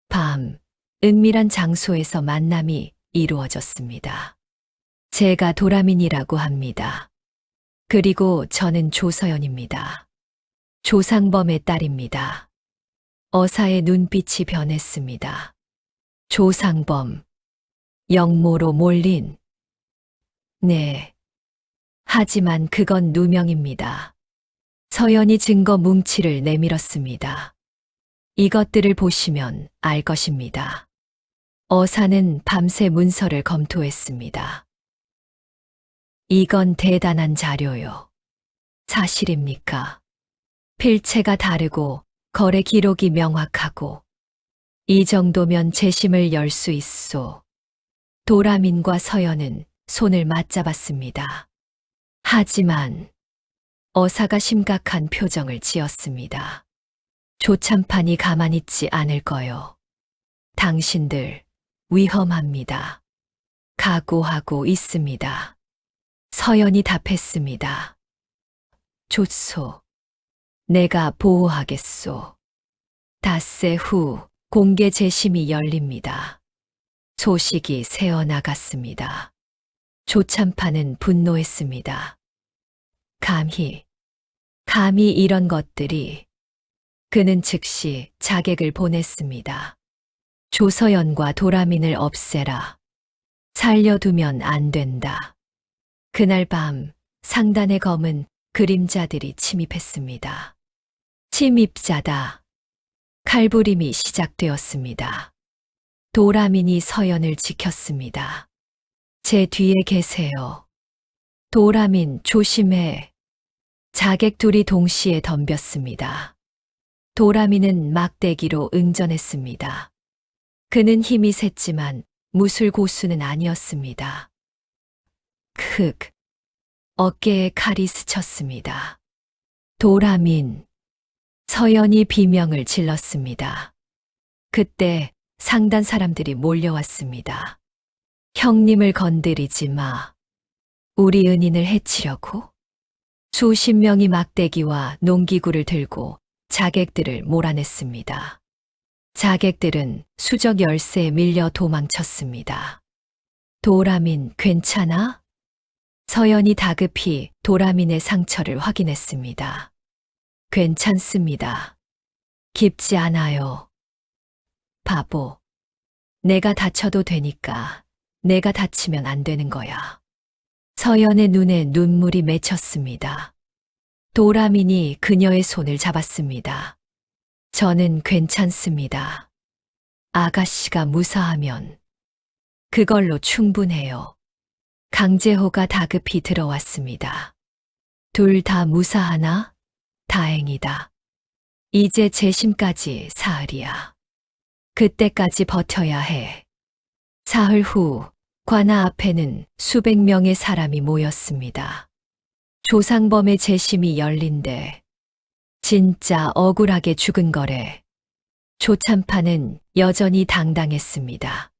밤, 은밀한 장소에서 만남이 이루어졌습니다. 제가 도라민이라고 합니다. 그리고 저는 조서연입니다. 조상범의 딸입니다. 어사의 눈빛이 변했습니다. 조상범, 영모로 몰린. 네. 하지만 그건 누명입니다. 서연이 증거 뭉치를 내밀었습니다. 이것들을 보시면 알 것입니다. 어사는 밤새 문서를 검토했습니다. 이건 대단한 자료요. 사실입니까? 필체가 다르고 거래 기록이 명확하고 이 정도면 재심을 열 수 있소. 도라민과 서연은 손을 맞잡았습니다. 하지만 어사가 심각한 표정을 지었습니다. 조참판이 가만히 있지 않을 거요. 당신들 위험합니다. 각오하고 있습니다. 서연이 답했습니다. 좋소. 내가 보호하겠소. 닷새 후 공개 재심이 열립니다. 소식이 새어나갔습니다. 조참판은 분노했습니다. 감히 이런 것들이. 그는 즉시 자객을 보냈습니다. 조서연과 도라민을 없애라. 살려두면 안 된다. 그날 밤 상단의 검은 그림자들이 침입했습니다. 침입자다. 칼부림이 시작되었습니다. 도라민이 서연을 지켰습니다. 제 뒤에 계세요. 도라민 조심해. 자객 둘이 동시에 덤볐습니다. 도라미는 막대기로 응전했습니다. 그는 힘이 셌지만 무술 고수는 아니었습니다. 흑. 어깨에 칼이 스쳤습니다. 도라민. 서연이 비명을 질렀습니다. 그때 상단 사람들이 몰려왔습니다. 형님을 건드리지 마. 우리 은인을 해치려고? 수십 명이 막대기와 농기구를 들고 자객들을 몰아냈습니다. 자객들은 수적 열세에 밀려 도망쳤습니다. 도라민, 괜찮아? 서연이 다급히 도라민의 상처를 확인했습니다. 괜찮습니다. 깊지 않아요. 바보. 내가 다쳐도 되니까 내가 다치면 안 되는 거야. 서연의 눈에 눈물이 맺혔습니다. 도라민이 그녀의 손을 잡았습니다. 저는 괜찮습니다. 아가씨가 무사하면 그걸로 충분해요. 강재호가 다급히 들어왔습니다. 둘 다 무사하나? 다행이다. 이제 재심까지 사흘이야. 그때까지 버텨야 해. 사흘 후 관아 앞에는 수백 명의 사람이 모였습니다. 조상범의 재심이 열린대. 진짜 억울하게 죽은 거래. 조참판은 여전히 당당했습니다.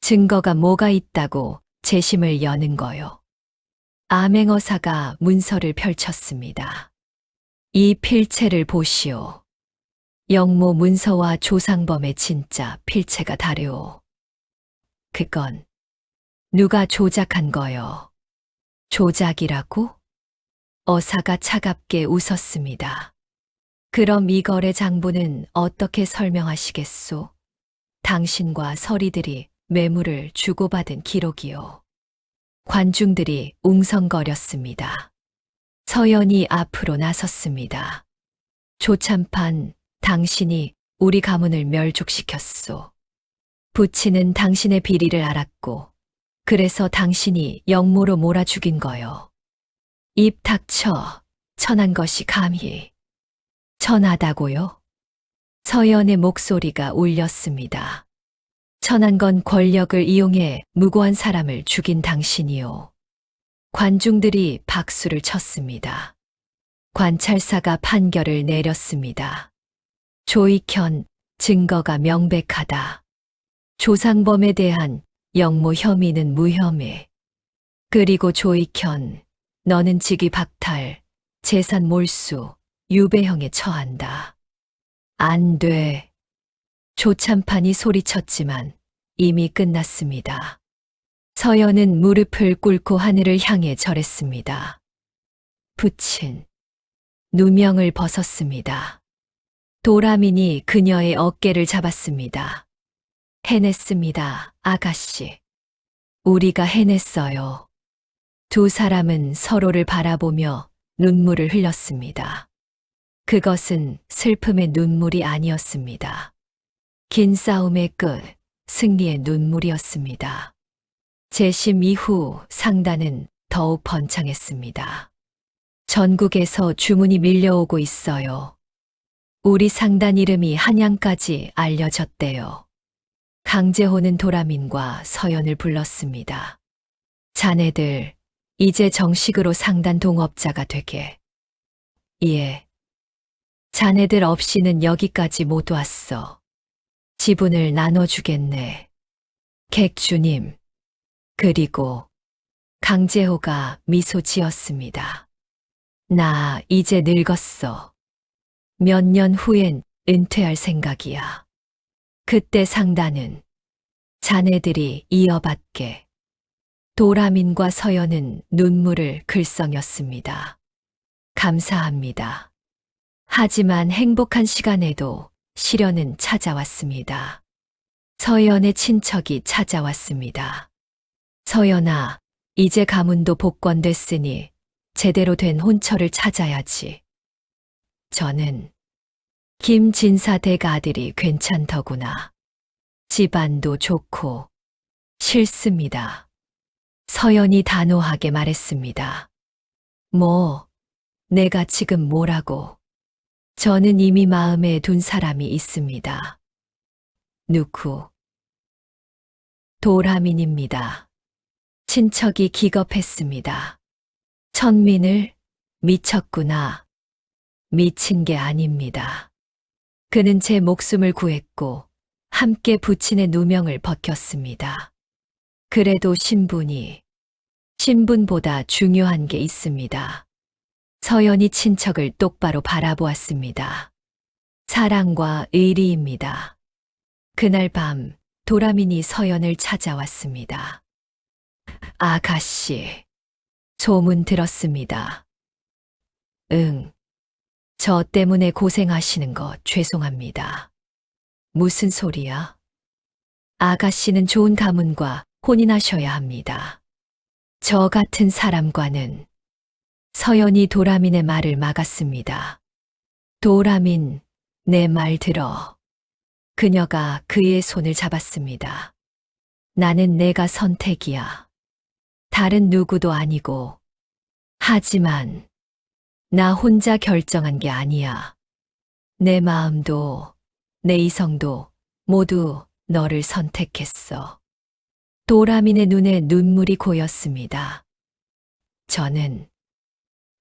증거가 뭐가 있다고 재심을 여는 거요. 암행어사가 문서를 펼쳤습니다. 이 필체를 보시오. 영모 문서와 조상범의 진짜 필체가 다르오. 그건 누가 조작한 거요? 조작이라고? 어사가 차갑게 웃었습니다. 그럼 이 거래 장부는 어떻게 설명하시겠소? 당신과 서리들이 매물을 주고받은 기록이요. 관중들이 웅성거렸습니다. 서연이 앞으로 나섰습니다. 조참판, 당신이 우리 가문을 멸족시켰소. 부치는 당신의 비리를 알았고, 그래서 당신이 영모로 몰아 죽인 거요. 입 닥쳐, 천한 것이 감히. 천하다고요? 서연의 목소리가 울렸습니다. 천한 건 권력을 이용해 무고한 사람을 죽인 당신이요. 관중들이 박수를 쳤습니다. 관찰사가 판결을 내렸습니다. 조익현, 증거가 명백하다. 조상범에 대한 영모 혐의는 무혐의. 그리고 조익현, 너는 직위 박탈, 재산 몰수, 유배형에 처한다. 안 돼. 조참판이 소리쳤지만 이미 끝났습니다. 서연은 무릎을 꿇고 하늘을 향해 절했습니다. 부친. 누명을 벗었습니다. 도라민이 그녀의 어깨를 잡았습니다. 해냈습니다, 아가씨. 우리가 해냈어요. 두 사람은 서로를 바라보며 눈물을 흘렸습니다. 그것은 슬픔의 눈물이 아니었습니다. 긴 싸움의 끝, 승리의 눈물이었습니다. 재심 이후 상단은 더욱 번창했습니다. 전국에서 주문이 밀려오고 있어요. 우리 상단 이름이 한양까지 알려졌대요. 강재호는 도라민과 서연을 불렀습니다. 자네들, 이제 정식으로 상단 동업자가 되게. 예. 자네들 없이는 여기까지 못 왔어. 지분을 나눠주겠네. 객주님. 그리고 강재호가 미소 지었습니다. 나 이제 늙었어. 몇 년 후엔 은퇴할 생각이야. 그때 상단은 자네들이 이어받게. 도라민과 서연은 눈물을 글썽였습니다. 감사합니다. 하지만 행복한 시간에도 시련은 찾아왔습니다. 서연의 친척이 찾아왔습니다. 서연아, 이제 가문도 복권됐으니 제대로 된 혼처를 찾아야지. 저는 김진사 댁 아들이 괜찮더구나. 집안도 좋고 싫습니다. 서연이 단호하게 말했습니다. 뭐, 내가 지금 뭐라고? 저는 이미 마음에 둔 사람이 있습니다. 누구? 도라민입니다. 친척이 기겁했습니다. 천민을 미쳤구나. 미친 게 아닙니다. 그는 제 목숨을 구했고 함께 부친의 누명을 벗겼습니다. 그래도 신분보다 중요한 게 있습니다. 서연이 친척을 똑바로 바라보았습니다. 사랑과 의리입니다. 그날 밤 도라민이 서연을 찾아왔습니다. 아가씨, 소문 들었습니다. 응, 저 때문에 고생하시는 거 죄송합니다. 무슨 소리야? 아가씨는 좋은 가문과 혼인하셔야 합니다. 저 같은 사람과는. 서연이 도라민의 말을 막았습니다. 도라민, 내 말 들어. 그녀가 그의 손을 잡았습니다. 나는 내가 선택이야. 다른 누구도 아니고. 하지만 나 혼자 결정한 게 아니야. 내 마음도 내 이성도 모두 너를 선택했어. 도라민의 눈에 눈물이 고였습니다. 저는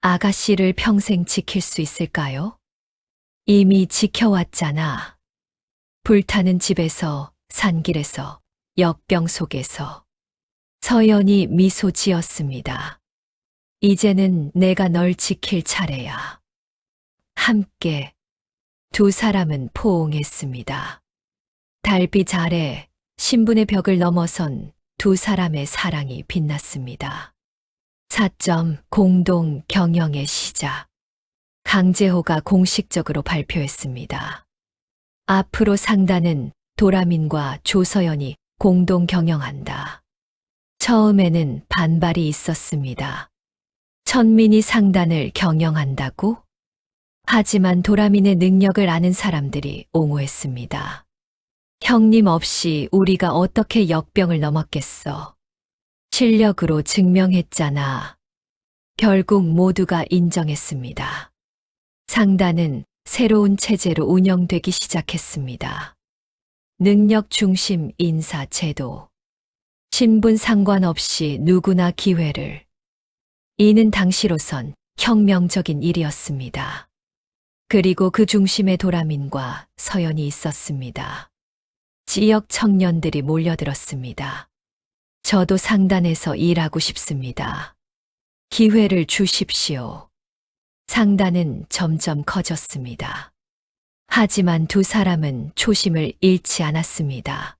아가씨를 평생 지킬 수 있을까요? 이미 지켜왔잖아. 불타는 집에서, 산길에서, 역병 속에서. 서연이 미소 지었습니다. 이제는 내가 널 지킬 차례야. 함께 두 사람은 포옹했습니다. 달빛 아래 신분의 벽을 넘어선 두 사람의 사랑이 빛났습니다. 4점 공동 경영의 시작. 강재호가 공식적으로 발표했습니다. 앞으로 상단은 도라민과 조서연이 공동 경영한다. 처음에는 반발이 있었습니다. 천민이 상단을 경영한다고? 하지만 도라민의 능력을 아는 사람들이 옹호했습니다. 형님 없이 우리가 어떻게 역병을 넘었겠어? 실력으로 증명했잖아. 결국 모두가 인정했습니다. 상단은 새로운 체제로 운영되기 시작했습니다. 능력 중심 인사 제도. 신분 상관없이 누구나 기회를. 이는 당시로선 혁명적인 일이었습니다. 그리고 그 중심에 도라민과 서연이 있었습니다. 지역 청년들이 몰려들었습니다. 저도 상단에서 일하고 싶습니다. 기회를 주십시오. 상단은 점점 커졌습니다. 하지만 두 사람은 초심을 잃지 않았습니다.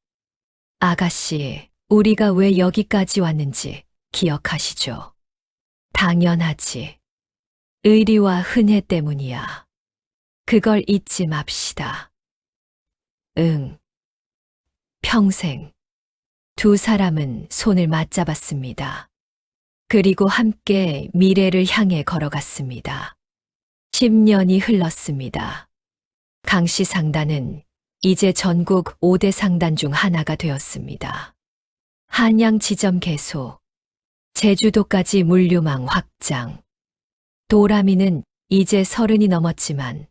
아가씨, 우리가 왜 여기까지 왔는지 기억하시죠? 당연하지. 의리와 흔해 때문이야. 그걸 잊지 맙시다. 응. 평생. 두 사람은 손을 맞잡았습니다. 그리고 함께 미래를 향해 걸어갔습니다. 10년이 흘렀습니다. 강씨 상단은 이제 전국 5대 상단 중 하나가 되었습니다. 한양 지점 개소, 제주도까지 물류망 확장. 도라민은 이제 30이 넘었지만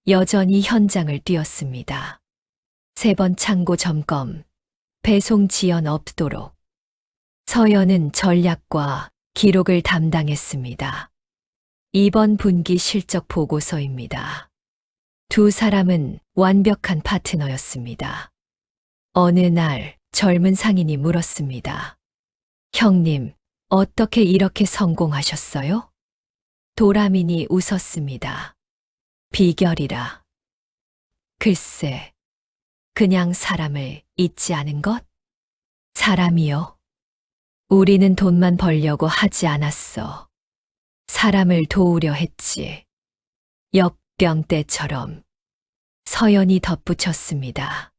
여전히 현장을 뛰었습니다. 3번 창고 점검, 배송 지연 없도록. 서연은 전략과 기록을 담당했습니다. 이번 분기 실적 보고서입니다. 두 사람은 완벽한 파트너였습니다. 어느 날 젊은 상인이 물었습니다. 형님, 어떻게 이렇게 성공하셨어요? 도라민이 웃었습니다. 비결이라. 글쎄, 그냥 사람을 잊지 않은 것? 사람이요? 우리는 돈만 벌려고 하지 않았어. 사람을 도우려 했지. 역병 때처럼. 서연이 덧붙였습니다.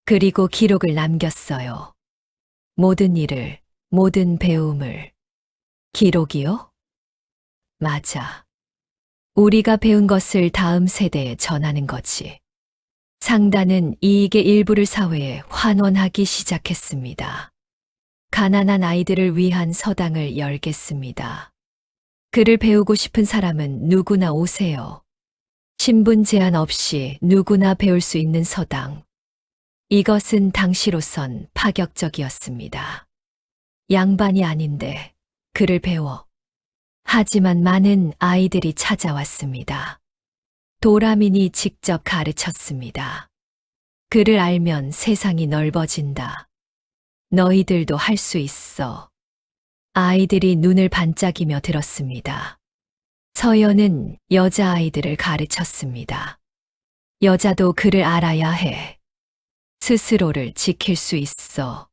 그리고 기록을 남겼어요. 모든 일을, 모든 배움을. 기록이요? 맞아. 우리가 배운 것을 다음 세대에 전하는 거지. 상단은 이익의 일부를 사회에 환원하기 시작했습니다. 가난한 아이들을 위한 서당을 열겠습니다. 글을 배우고 싶은 사람은 누구나 오세요. 신분 제한 없이 누구나 배울 수 있는 서당. 이것은 당시로선 파격적이었습니다. 양반이 아닌데 글을 배워. 하지만 많은 아이들이 찾아왔습니다. 도라민이 직접 가르쳤습니다. 글을 알면 세상이 넓어진다. 너희들도 할 수 있어. 아이들이 눈을 반짝이며 들었습니다. 서연은 여자아이들을 가르쳤습니다. 여자도 글을 알아야 해. 스스로를 지킬 수 있어.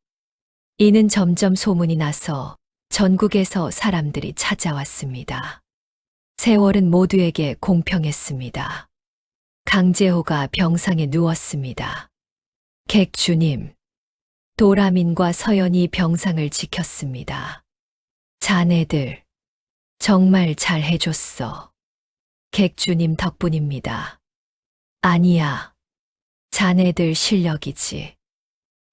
이는 점점 소문이 나서 전국에서 사람들이 찾아왔습니다. 세월은 모두에게 공평했습니다. 강제호가 병상에 누웠습니다. 객주님, 도라민과 서연이 병상을 지켰습니다. 자네들, 정말 잘 해줬어. 객주님 덕분입니다. 아니야, 자네들 실력이지.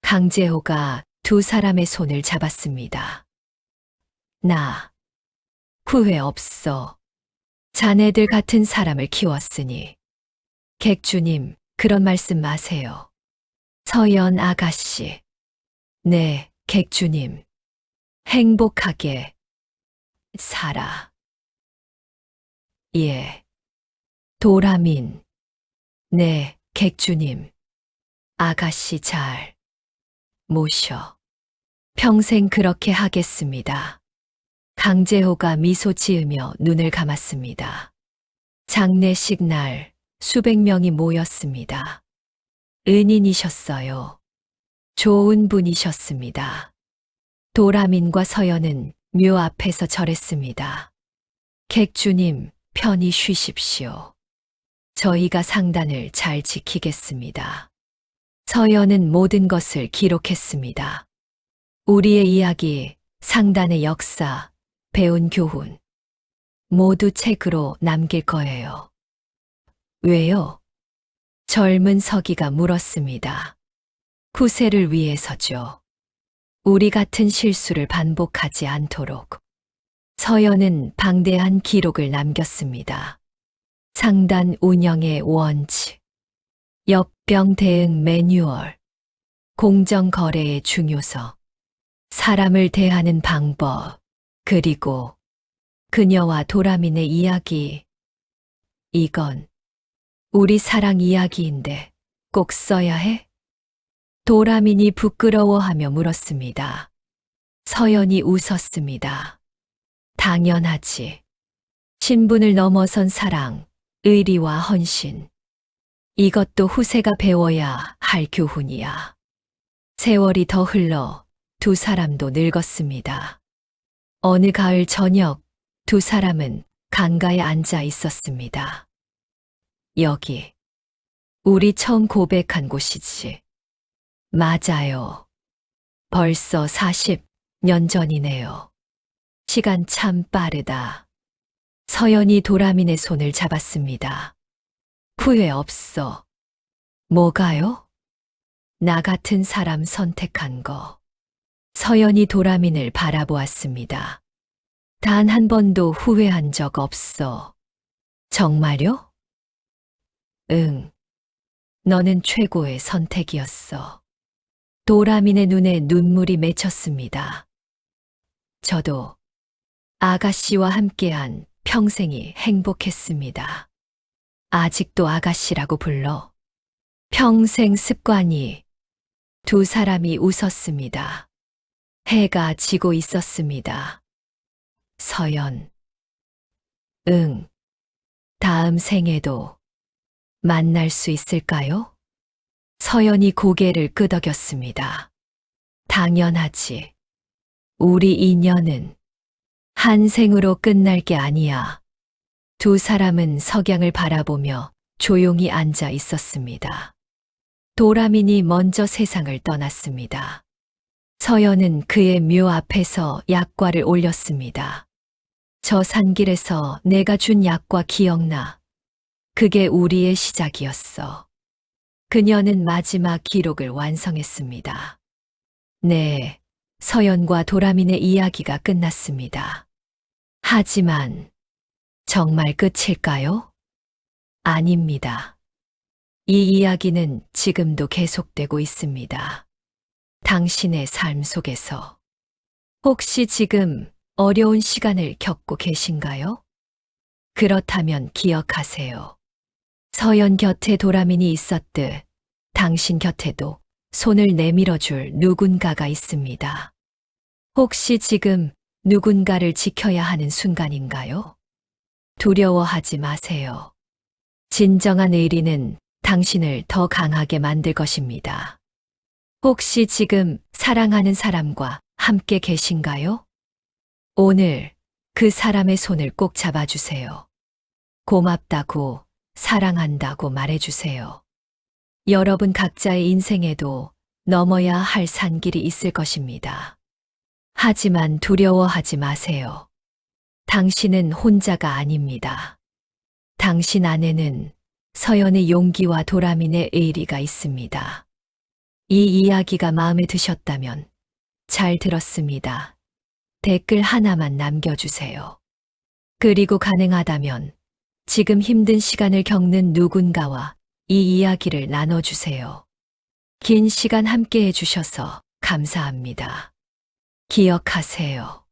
강제호가 두 사람의 손을 잡았습니다. 나 후회 없어. 자네들 같은 사람을 키웠으니. 객주님, 그런 말씀 마세요. 서연 아가씨. 네, 객주님. 행복하게 살아. 예. 도라민. 네, 객주님. 아가씨 잘 모셔. 평생 그렇게 하겠습니다. 강제호가 미소 지으며 눈을 감았습니다. 장례식 날 수백 명이 모였습니다. 은인이셨어요. 좋은 분이셨습니다. 도라민과 서연은 묘 앞에서 절했습니다. 객주님, 편히 쉬십시오. 저희가 상단을 잘 지키겠습니다. 서연은 모든 것을 기록했습니다. 우리의 이야기, 상단의 역사, 배운 교훈, 모두 책으로 남길 거예요. 왜요? 젊은 서기가 물었습니다. 후세를 위해서죠. 우리 같은 실수를 반복하지 않도록. 서연은 방대한 기록을 남겼습니다. 상단 운영의 원칙, 역병 대응 매뉴얼, 공정거래의 중요성, 사람을 대하는 방법, 그리고 그녀와 도라민의 이야기. 이건 우리 사랑 이야기인데 꼭 써야 해? 도라민이 부끄러워하며 물었습니다. 서연이 웃었습니다. 당연하지. 신분을 넘어선 사랑, 의리와 헌신. 이것도 후세가 배워야 할 교훈이야. 세월이 더 흘러 두 사람도 늙었습니다. 어느 가을 저녁 두 사람은 강가에 앉아 있었습니다. 여기, 우리 처음 고백한 곳이지. 맞아요. 벌써 40년 전이네요. 시간 참 빠르다. 서연이 도라민의 손을 잡았습니다. 후회 없어. 뭐가요? 나 같은 사람 선택한 거. 서연이 도라민을 바라보았습니다. 단 한 번도 후회한 적 없어. 정말요? 응. 너는 최고의 선택이었어. 도라민의 눈에 눈물이 맺혔습니다. 저도 아가씨와 함께한 평생이 행복했습니다. 아직도 아가씨라고 불러. 평생 습관이. 두 사람이 웃었습니다. 해가 지고 있었습니다. 서연. 응. 다음 생에도 만날 수 있을까요? 서연이 고개를 끄덕였습니다. 당연하지. 우리 인연은 한 생으로 끝날 게 아니야. 두 사람은 석양을 바라보며 조용히 앉아 있었습니다. 도라민이 먼저 세상을 떠났습니다. 서연은 그의 묘 앞에서 약과를 올렸습니다. 저 산길에서 내가 준 약과 기억나. 그게 우리의 시작이었어. 그녀는 마지막 기록을 완성했습니다. 네, 서연과 도라민의 이야기가 끝났습니다. 하지만 정말 끝일까요? 아닙니다. 이 이야기는 지금도 계속되고 있습니다. 당신의 삶 속에서. 혹시 지금 어려운 시간을 겪고 계신가요? 그렇다면 기억하세요. 서연 곁에 도라민이 있었듯 당신 곁에도 손을 내밀어 줄 누군가가 있습니다. 혹시 지금 누군가를 지켜야 하는 순간인가요? 두려워하지 마세요. 진정한 의리는 당신을 더 강하게 만들 것입니다. 혹시 지금 사랑하는 사람과 함께 계신가요? 오늘 그 사람의 손을 꼭 잡아주세요. 고맙다고, 사랑한다고 말해주세요. 여러분 각자의 인생에도 넘어야 할 산길이 있을 것입니다. 하지만 두려워하지 마세요. 당신은 혼자가 아닙니다. 당신 안에는 서연의 용기와 도라민의 의리가 있습니다. 이 이야기가 마음에 드셨다면 잘 들었습니다. 댓글 하나만 남겨주세요. 그리고 가능하다면 지금 힘든 시간을 겪는 누군가와 이 이야기를 나눠주세요. 긴 시간 함께 해주셔서 감사합니다. 기억하세요.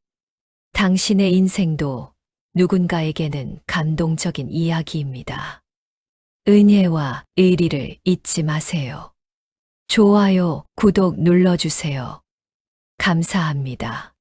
당신의 인생도 누군가에게는 감동적인 이야기입니다. 은혜와 의리를 잊지 마세요. 좋아요, 구독 눌러주세요. 감사합니다.